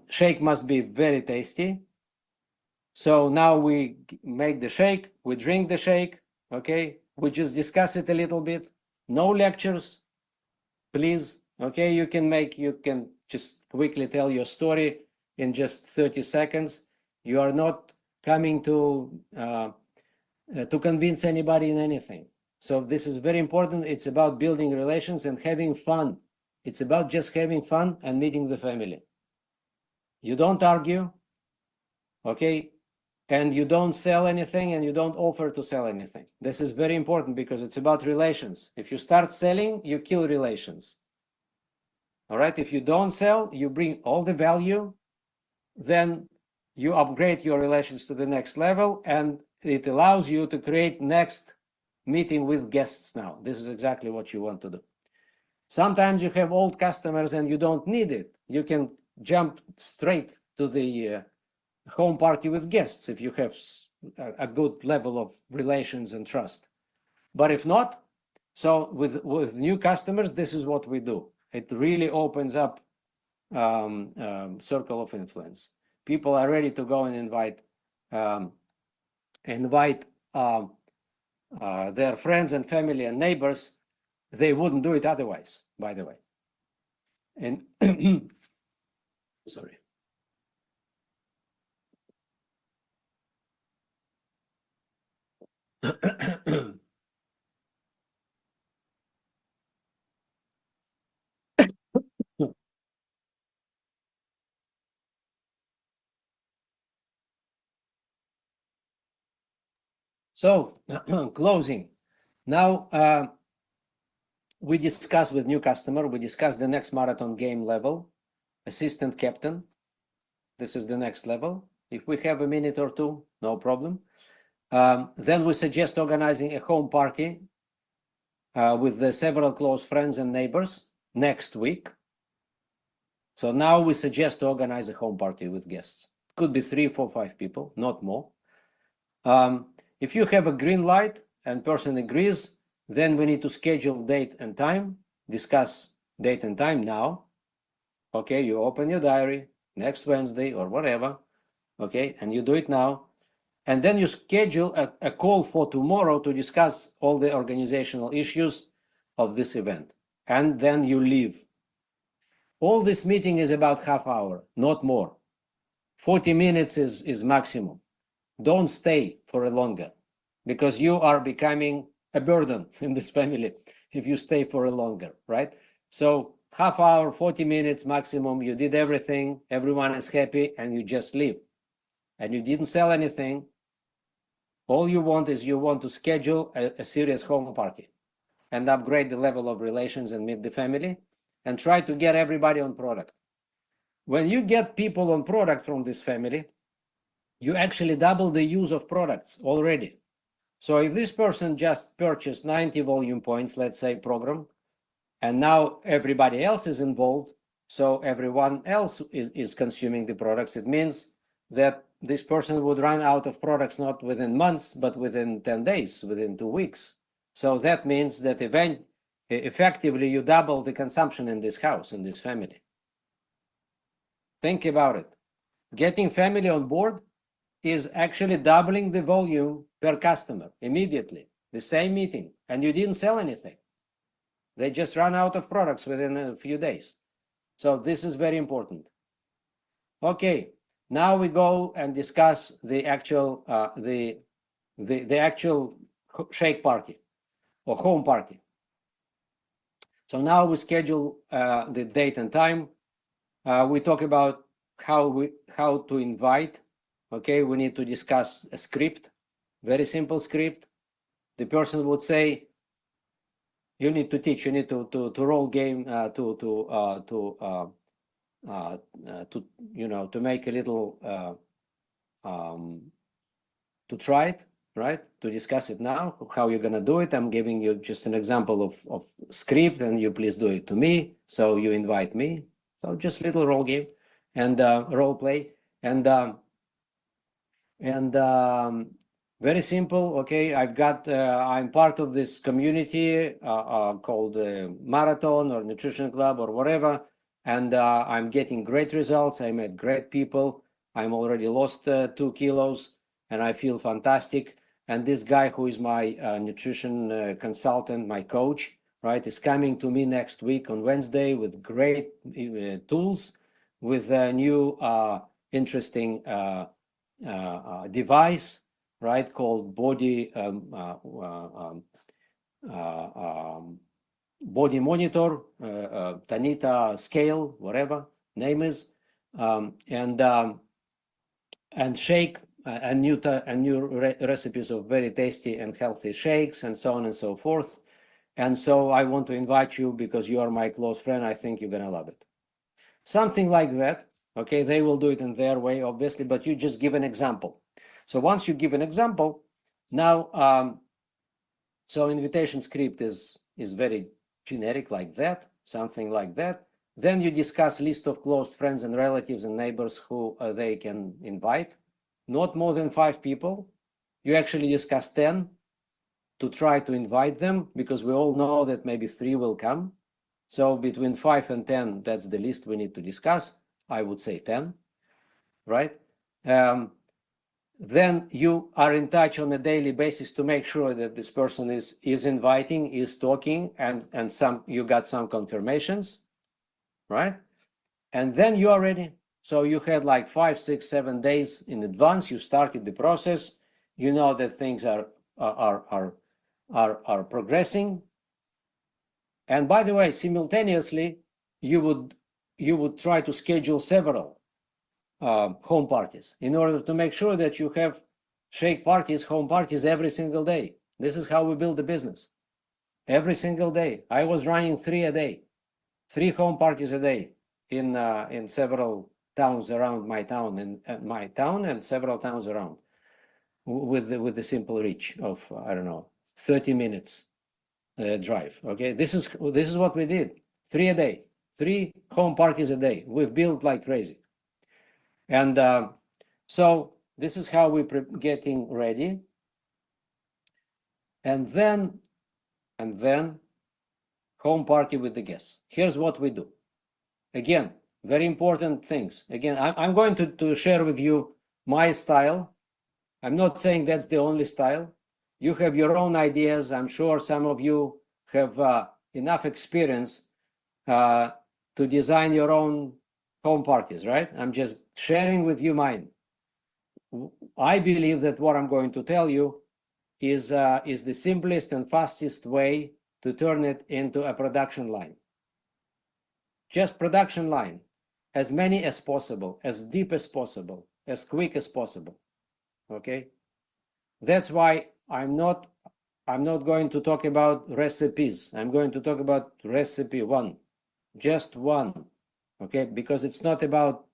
shake must be very tasty. So now we make the shake, we drink the shake, okay? We just discuss it a little bit. No lectures, please, okay? You can just quickly tell your story in just 30 seconds. You are not coming to convince anybody in anything. So this is very important. It's about building relations and having fun. It's about just having fun and meeting the family. You don't argue, okay? And you don't sell anything and you don't offer to sell anything. This is very important because it's about relations. If you start selling, you kill relations. All right, if you don't sell, you bring all the value, then you upgrade your relations to the next level, and it allows you to create next meeting with guests now. This is exactly what you want to do. Sometimes you have old customers and you don't need it. You can jump straight to the home party with guests if you have a good level of relations and trust. But if not, so with new customers, this is what we do. It really opens up circle of influence. People are ready to go and invite their friends and family and neighbors. They wouldn't do it otherwise, by the way. And sorry. So closing. Now we discuss with new customer, we discuss the next marathon game level, assistant captain. This is the next level. If we have a minute or two, no problem. Then we suggest organizing a home party with several close friends and neighbors next week. So now we suggest to organize a home party with guests. Could be 3, 4, 5 people, not more. If you have a green light and person agrees, then we need to schedule date and time, discuss date and time now. Okay, you open your diary next Wednesday or whatever, okay, and you do it now. And then you schedule a call for tomorrow to discuss all the organizational issues of this event. And then you leave. All this meeting is about half hour, not more. 40 minutes is maximum. Don't stay for a longer, because you are becoming a burden in this family if you stay for a longer, right? So half hour, 40 minutes maximum, you did everything, everyone is happy, and you just leave. And you didn't sell anything. All you want is you want to schedule a serious home party and upgrade the level of relations and meet the family and try to get everybody on product. when you get people on product from this family, you actually double the use of products already. So if this person just purchased 90 volume points, let's say program, and now everybody else is involved, so everyone else is consuming the products, it means that this person would run out of products not within months, but within 10 days, within 2 weeks. So that means that effectively you double the consumption in this house, in this family. Think about it. Getting family on board is actually doubling the volume per customer immediately, the same meeting, and you didn't sell anything. They just run out of products within a few days. So this is very important. Okay, now we go and discuss the actual the actual shake party or home party. So now we schedule the date and time. We talk about how to invite. Okay, we need to discuss a script, very simple script. The person would say, you need to teach, you need to roll game, to make a little, to try it, right? To discuss it now, how you're gonna do it. I'm giving you just an example of script, and you please do it to me. So you invite me. So just little role game and role play and very simple. Okay, I'm part of this community called Marathon or Nutrition Club or whatever, and I'm getting great results. I met great people. I'm already lost 2 kilos, and I feel fantastic. And this guy who is my nutrition consultant, my coach, right, is coming to me next week on Wednesday with great tools, with a new interesting device, right, called body body monitor, Tanita scale, whatever name is, and shake and new recipes of very tasty and healthy shakes and so on and so forth. And so I want to invite you because you are my close friend. I think you're gonna love it. Something like that. Okay, they will do it in their way, obviously, but you just give an example. So once you give an example, now, so invitation script is very generic like that, something like that. Then you discuss list of close friends and relatives and neighbors who they can invite. Not more than 5 people. You actually discuss 10 to try to invite them, because we all know that maybe 3 will come. So between 5 and 10, that's the list we need to discuss. I would say 10, right? Then you are in touch on a daily basis to make sure that this person is inviting, is talking, and you got some confirmations, right? And then you are ready. So you had like 5, 6, 7 days in advance. You started the process. You know that things are progressing. And by the way, simultaneously, you would try to schedule several home parties in order to make sure that you have shake parties, home parties every single day. This is how we build the business. Every single day. I was running 3 a day, 3 home parties a day in several towns around my town and several towns around, with the simple reach of, I don't know, 30 minutes drive. Okay, this is what we did. 3 a day, 3 home parties a day. We've built like crazy. And so this is how we're getting ready. And then home party with the guests. Here's what we do. Again, very important things. Again, I'm going to share with you my style. I'm not saying that's the only style. You have your own ideas. I'm sure some of you have enough experience to design your own home parties, right? I'm just sharing with you mine. I believe that what I'm going to tell you is the simplest and fastest way to turn it into a production line. Just production line, as many as possible, as deep as possible, as quick as possible. Okay, that's why I'm not going to talk about recipes. I'm going to talk about recipe 1, just one. okay? Because it's not about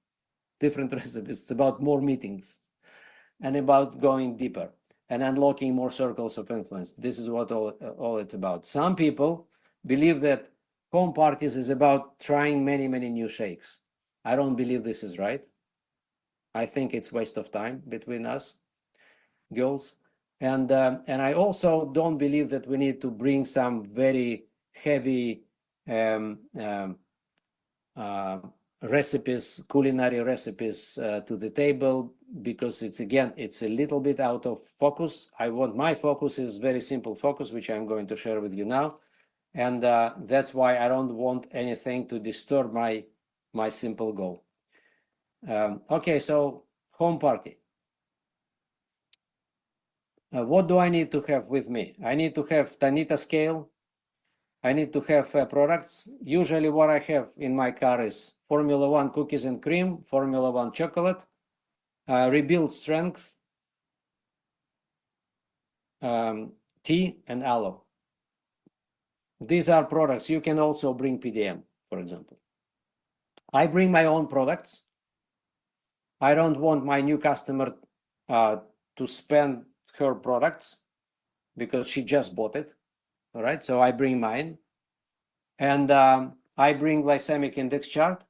different recipes, it's about more meetings and about going deeper and unlocking more circles of influence. This is what all it's about. Some people believe that home parties is about trying many new shakes. I don't believe this is right. I think it's waste of time between us girls, and I also don't believe that we need to bring some very heavy recipes, culinary recipes to the table, because it's a little bit out of focus. My focus is very simple focus, which I'm going to share with you now, and that's why I don't want anything to disturb my simple goal. Okay, so home party. What do I need to have with me? I need to have Tanita scale. I need to have products. Usually what I have in my car is Formula 1 cookies and cream, Formula 1 chocolate, rebuild strength, tea, and aloe. These are products. You can also bring PDM, for example. I bring my own products. I don't want my new customer to spend her products because she just bought it. All right, so I bring mine, and I bring glycemic index chart.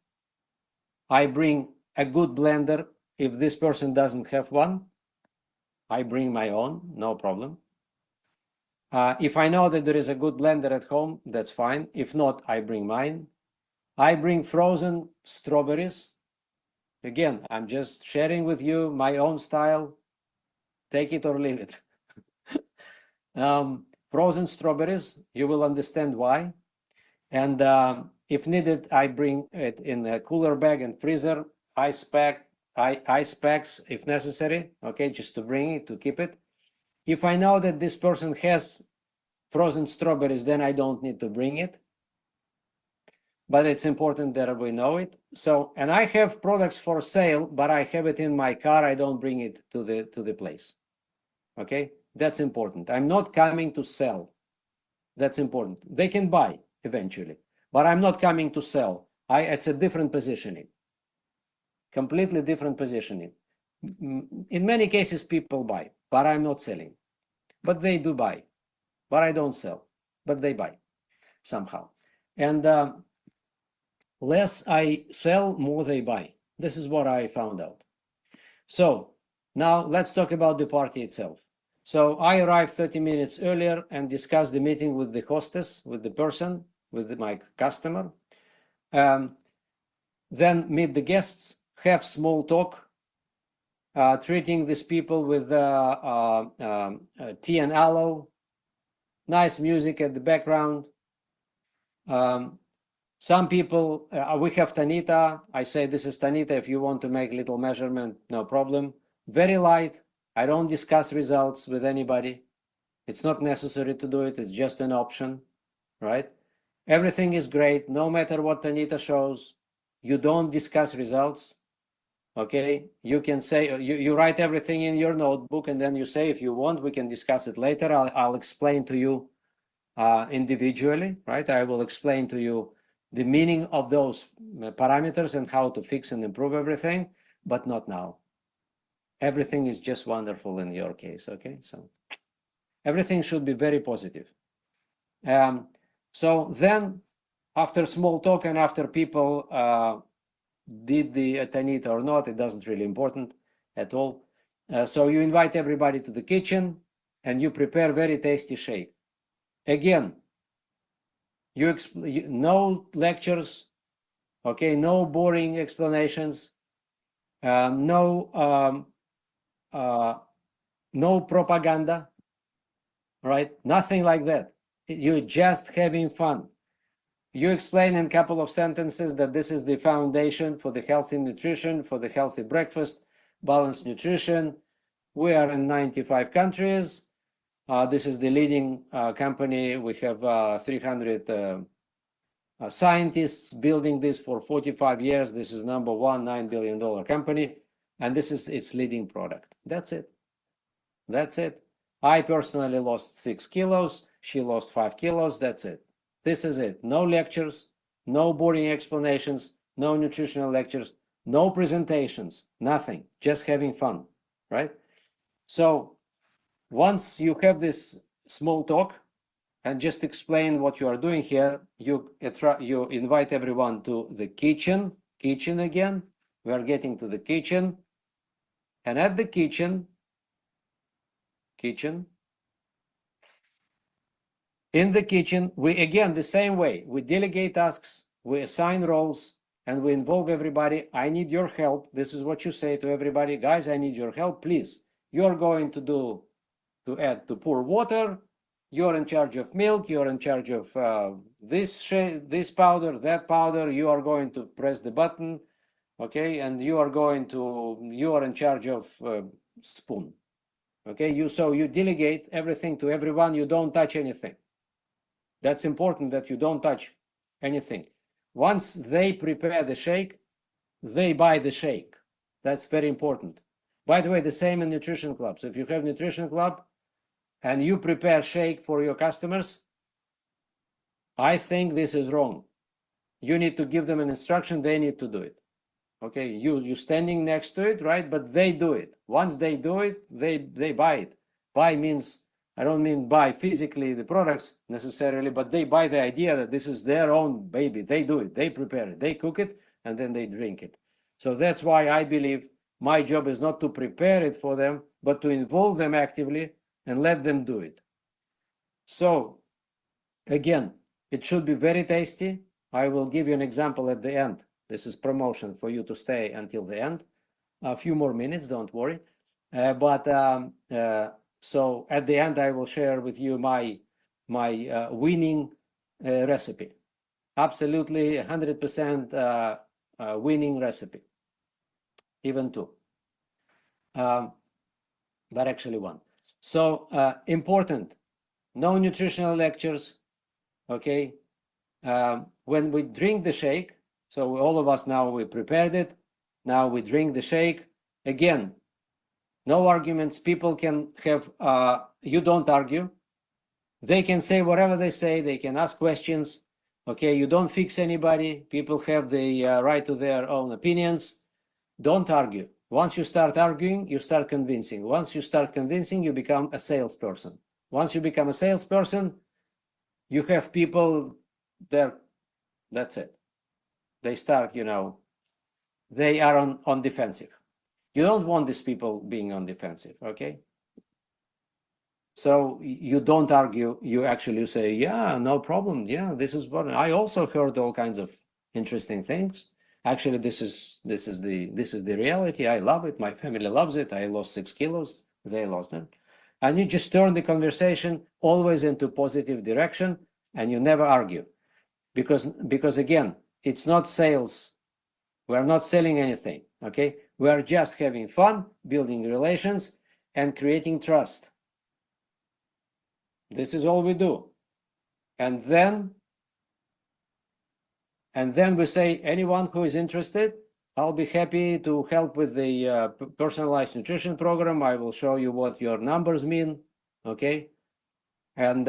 I bring a good blender. If this person doesn't have one, I bring my own, no problem. If I know that there is a good blender at home, that's fine. If not, I bring mine. I bring frozen strawberries. Again, I'm just sharing with you my own style. Take it or leave it. Frozen strawberries, you will understand why. And if needed, I bring it in a cooler bag and freezer, ice packs if necessary, okay, just to bring it, to keep it. If I know that this person has frozen strawberries, then I don't need to bring it. But it's important that we know it. So, and I have products for sale, but I have it in my car. I don't bring it to the place. Okay, that's important. I'm not coming to sell. That's important. They can buy eventually, but I'm not coming to sell. It's a different positioning, completely different positioning. In many cases, people buy, but I'm not selling. But they do buy, but I don't sell, but they buy somehow. And less I sell, more they buy. This is what I found out. So now let's talk about the party itself. So I arrived 30 minutes earlier and discussed the meeting with the hostess, with the person, with my customer. Then meet the guests, have small talk, treating these people with tea and aloe, nice music at the background. Some people, we have Tanita. I say, this is Tanita. If you want to make a little measurement, no problem. Very light. I don't discuss results with anybody. It's not necessary to do it. It's just an option, right? Everything is great. No matter what Tanita shows, you don't discuss results, okay? You can say, you write everything in your notebook, and then you say, if you want, we can discuss it later. I'll explain to you individually, right? I will explain to you the meaning of those parameters and how to fix and improve everything, but not now. Everything is just wonderful in your case, okay? So everything should be very positive. So then, after small talk and after people did the Tanita or not, it doesn't really important at all. So you invite everybody to the kitchen and you prepare very tasty shake. Again, no lectures, okay, no boring explanations, no propaganda, right? Nothing like that. You're just having fun. You explain in a couple of sentences that this is the foundation for the healthy nutrition, for the healthy breakfast, balanced nutrition. We are in 95 countries. This is the leading company. We have 300 scientists building this for 45 years. This is number one, $9 billion company. And this is its leading product. That's it. That's it. I personally lost 6 kilos. She lost 5 kilos. That's it. This is it. No lectures, no boring explanations, no nutritional lectures, no presentations, nothing, just having fun, right? So once you have this small talk and just explain what you are doing here, you invite everyone to the kitchen again. We are getting to the kitchen, and at the kitchen, in the kitchen, we again the same way, we delegate tasks, we assign roles, and we involve everybody. I need your help. This is what you say to everybody. Guys, I need your help, please. You're going to pour water. You're in charge of milk. You're in charge of this powder, that powder. You are going to press the button, okay? And you are in charge of spoon, okay? So you delegate everything to everyone. You don't touch anything. That's important that you don't touch anything. Once they prepare the shake, they buy the shake. That's very important. By the way, the same in nutrition clubs. If you have nutrition club and you prepare shake for your customers, I think this is wrong. You need to give them an instruction. They need to do it. Okay, you standing next to it, right? But they do it. Once they do it, they buy it. Buy means, I don't mean buy physically the products necessarily, but they buy the idea that this is their own baby. They do it, they prepare it, they cook it, and then they drink it. So that's why I believe my job is not to prepare it for them, but to involve them actively and let them do it. So again, it should be very tasty. I will give you an example at the end. This is promotion for you to stay until the end. A few more minutes, don't worry. So at the end, I will share with you my winning recipe. Absolutely 100% winning recipe, even two, but actually one. So important, no nutritional lectures, okay? When we drink the shake, so all of us now, we prepared it, now we drink the shake. Again, no arguments. People can have, you don't argue. They can say whatever they say. They can ask questions. Okay, you don't fix anybody. People have the right to their own opinions. Don't argue. Once you start arguing, you start convincing. Once you start convincing, you become a salesperson. Once you become a salesperson, you have people there. That's it. They start, they are on defensive. You don't want these people being on defensive, okay? So you don't argue. You actually say, yeah, no problem. Yeah, this is what I also heard all kinds of interesting things. Actually, this is the reality. I love it. My family loves it. I lost 6 kilos. They lost them. And you just turn the conversation always into positive direction, and you never argue. Because again, it's not sales. We're not selling anything, okay? We are just having fun, building relations, and creating trust. This is all we do. And then we say, anyone who is interested, I'll be happy to help with the personalized nutrition program. I will show you what your numbers mean, okay? And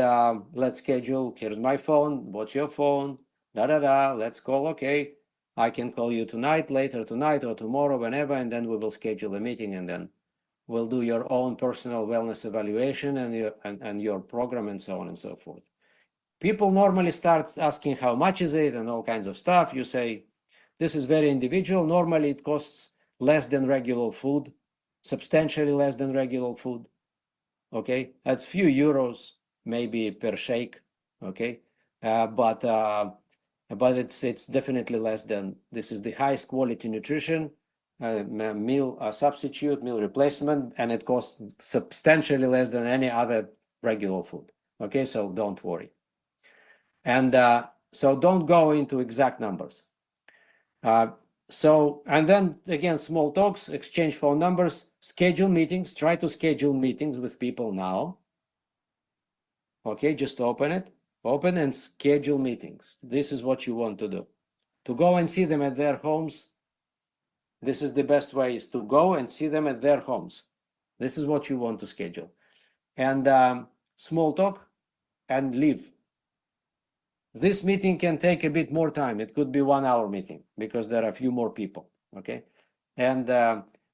let's schedule. Here's my phone. What's your phone? Let's call, okay? I can call you tonight, later tonight, or tomorrow, whenever, and then we will schedule a meeting, and then we'll do your own personal wellness evaluation and your program, and so on and so forth. People normally start asking how much is it and all kinds of stuff. You say, this is very individual. Normally it costs less than regular food, substantially less than regular food, okay? That's few euros maybe per shake, okay? But it's definitely less than, this is the highest quality nutrition, meal substitute, meal replacement, and it costs substantially less than any other regular food, okay? So don't worry. And so don't go into exact numbers. And then again, small talks, exchange phone numbers, schedule meetings, try to schedule meetings with people now. Okay, just open and schedule meetings. This is what you want to do. To go and see them at their homes. This is the best way, is to go and see them at their homes. This is what you want to schedule. And small talk and leave. This meeting can take a bit more time. It could be 1 hour meeting because there are a few more people. Okay. And,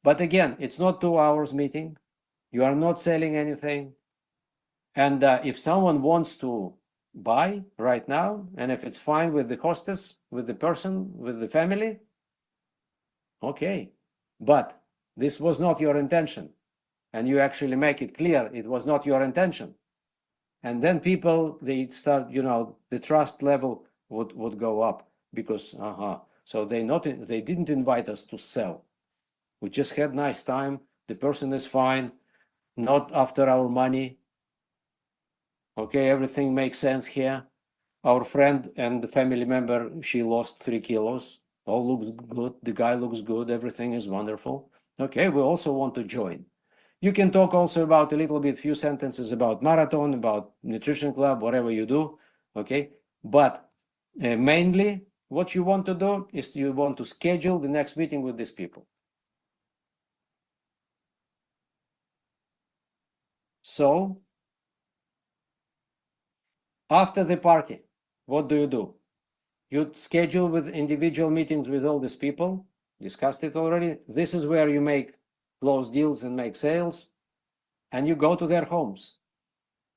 but again, it's not 2 hours meeting. You are not selling anything. And if someone wants to buy right now, and if it's fine with the hostess, with the person, with the family, okay. But this was not your intention. And you actually make it clear it was not your intention. And then people, they start, the trust level would go up because, so they didn't invite us to sell. We just had nice time. The person is fine, not after our money. Okay, everything makes sense here. Our friend and the family member, she lost 3 kilos. All looks good. The guy looks good. Everything is wonderful. Okay, we also want to join. You can talk also about a little bit, few sentences about marathon, about nutrition club, whatever you do. Okay, but mainly what you want to do is you want to schedule the next meeting with these people. So after the party, what do? You schedule with individual meetings with all these people, discussed it already. This is where you make close deals and make sales, and you go to their homes.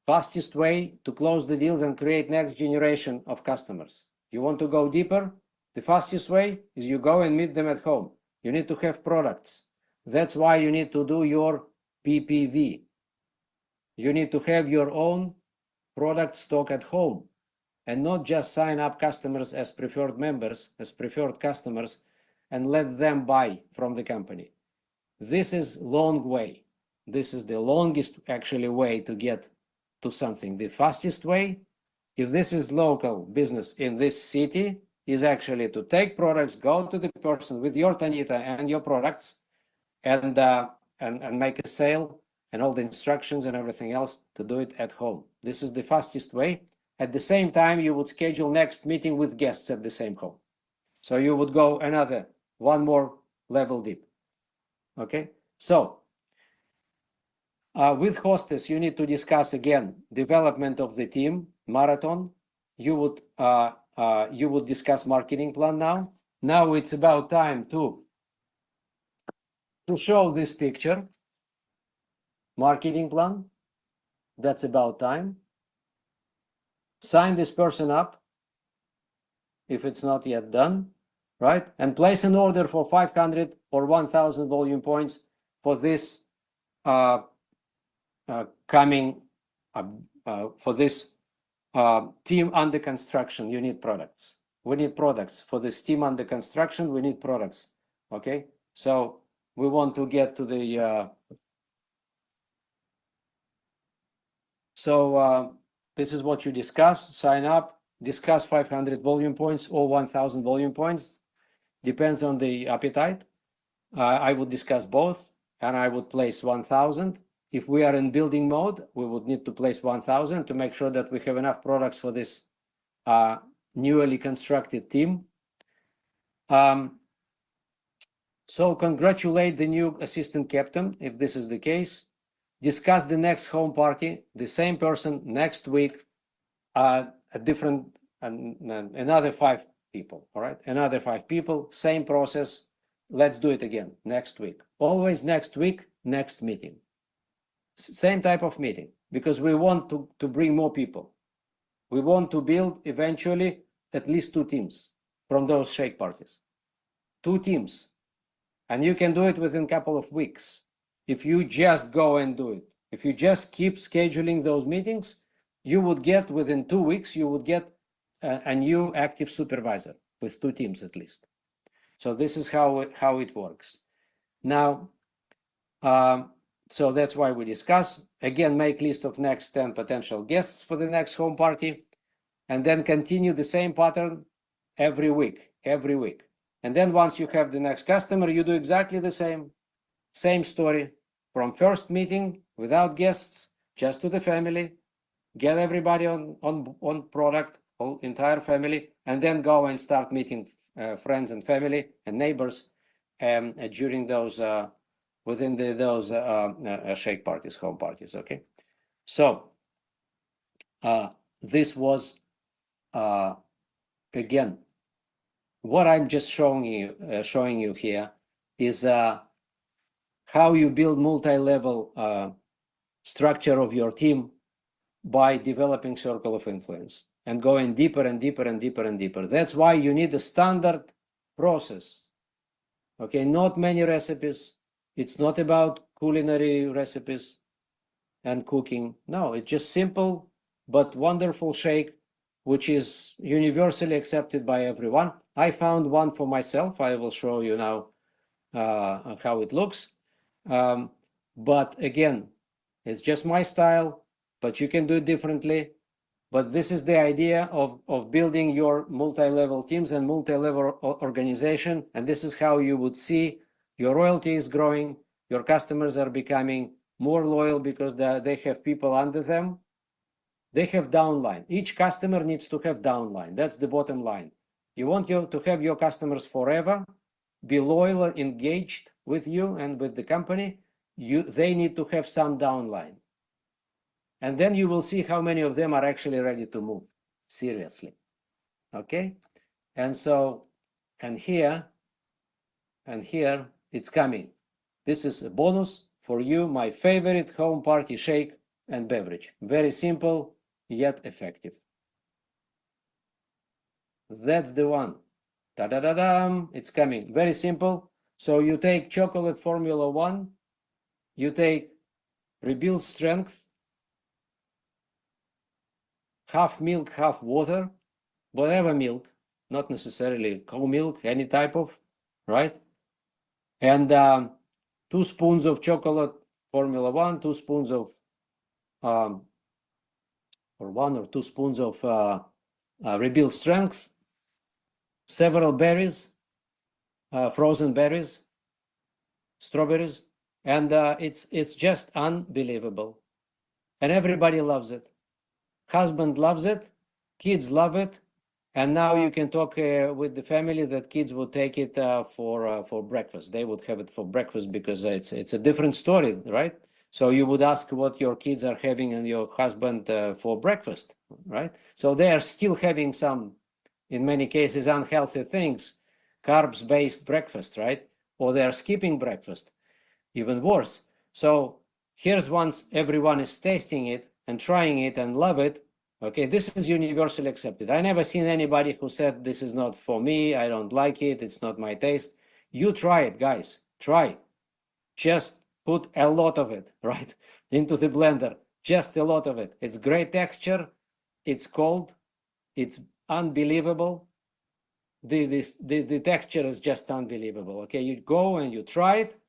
Fastest way to close the deals and create next generation of customers. You want to go deeper? The fastest way is you go and meet them at home. You need to have products. That's why you need to do your PPV. You need to have your own product stock at home and not just sign up customers as preferred members, as preferred customers, and let them buy from the company. This is long way. This is the longest actually way to get to something. The fastest way, if this is local business in this city, is actually to take products, go to the person with your Tanita and your products, and make a sale and all the instructions and everything else to do it at home. This is the fastest way. At the same time, you would schedule next meeting with guests at the same home. So you would go one more level deep. Okay, so with hostess, you need to discuss again development of the team, marathon. You would discuss marketing plan now. Now it's about time to show this picture, marketing plan. That's about time. Sign this person up if it's not yet done, right? And place an order for 500 or 1,000 volume points for this coming for this team under construction. You need products. We need products for this team under construction. We need products. Okay, so we want to get to the this is what you discuss. Sign up, discuss 500 volume points or 1,000 volume points, depends on the appetite. I would discuss both, and I would place 1,000. If we are in building mode, we would need to place 1,000 to make sure that we have enough products for this newly constructed team. So congratulate the new assistant captain, if this is the case. Discuss the next home party, the same person next week, a different, another 5 people, all right? Another 5 people, same process. Let's do it again next week. Always next week, next meeting. Same type of meeting, because we want to bring more people. We want to build eventually at least 2 teams from those shake parties. 2 teams. And you can do it within a couple of weeks. If you just go and do it, if you just keep scheduling those meetings, you would get within 2 weeks, you would get a new active supervisor with 2 teams at least. So this is how it works. Now, so that's why we discuss. Again, make list of next 10 potential guests for the next home party, and then continue the same pattern every week. And then once you have the next customer, you do exactly the same story from first meeting without guests, just to the family, get everybody on product, whole entire family, and then go and start meeting friends and family and neighbors during those within those shake parties, home parties. Okay, so this was again, what I'm just showing you here is how you build multi-level structure of your team by developing circle of influence and going deeper and deeper and deeper and deeper. That's why you need a standard process. Okay, not many recipes. It's not about culinary recipes and cooking. No, it's just simple but wonderful shake, which is universally accepted by everyone. I found one for myself. I will show you now how it looks. But again, it's just my style, but you can do it differently. But this is the idea of building your multi-level teams and multi-level organization. And this is how you would see your royalty is growing, your customers are becoming more loyal because they have people under them. They have downline. Each customer needs to have downline. That's the bottom line. You want to have your customers forever, be loyal and engaged with you and with the company. They need to have some downline. And then you will see how many of them are actually ready to move, seriously. Okay? And so, and here, it's coming. This is a bonus for you, my favorite home party shake and beverage. Very simple, yet effective. That's the one. Ta-da-da-dam, it's coming. Very simple. So you take chocolate Formula 1, you take rebuild strength, half milk, half water, whatever milk, not necessarily cow milk, any type of, right? And 2 spoons of chocolate Formula 1, 2 spoons of, or 1 or 2 spoons of rebuild strength, several berries, frozen berries, strawberries, and it's just unbelievable. And everybody loves it. Husband loves it, kids love it, and now you can talk with the family that kids would take it for breakfast. They would have it for breakfast because it's a different story, right? So you would ask what your kids are having and your husband for breakfast, right? So they are still having some, in many cases, unhealthy things, carbs-based breakfast, right? Or they are skipping breakfast, even worse. So here's once everyone is tasting it and trying it and love it, okay, this is universally accepted. I never seen anybody who said this is not for me, I don't like it, it's not my taste. You try it, guys, try. Just put a lot of it, right, into the blender, just a lot of it. It's great texture, it's cold, it's unbelievable. The texture is just unbelievable, okay? You go and you try it,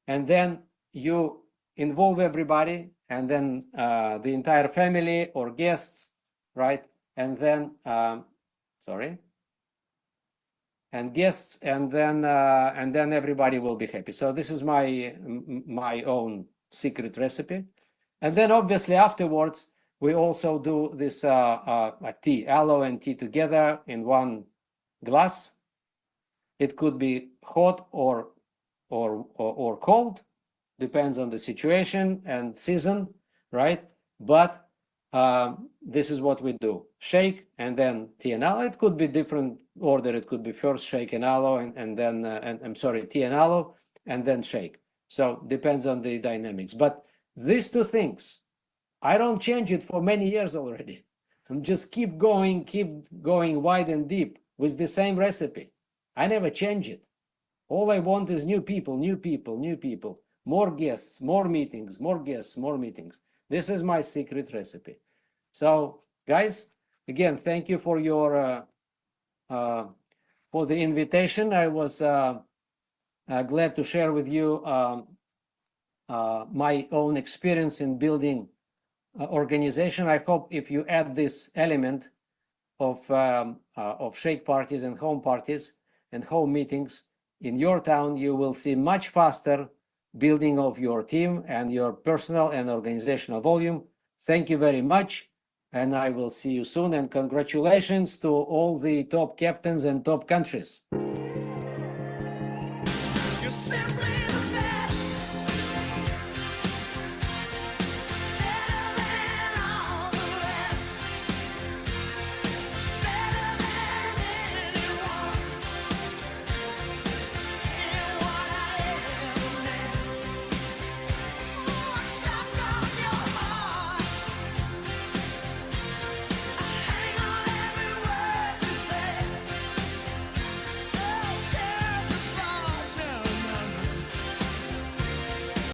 and then you involve everybody, and then the entire family or guests, right? And then, and guests, and then everybody will be happy. So this is my own secret recipe. And then obviously afterwards, we also do this tea, aloe and tea together in one glass. It could be hot or cold, depends on the situation and season, right? But this is what we do: shake and then tea and aloe. It could be different order. It could be first shake and aloe, and then I'm sorry, tea and aloe, and then shake. So depends on the dynamics. But these two things, I don't change it for many years already. I'm just keep going wide and deep with the same recipe. I never change it. All I want is new people, more guests, more meetings, more guests, more meetings. This is my secret recipe. So guys, again, thank you for your for the invitation. I was glad to share with you my own experience in building organization. I hope if you add this element of shake parties and home parties and home meetings in your town, you will see much faster building of your team and your personal and organizational volume. Thank you very much, and I will see you soon. And congratulations to all the top captains and top countries.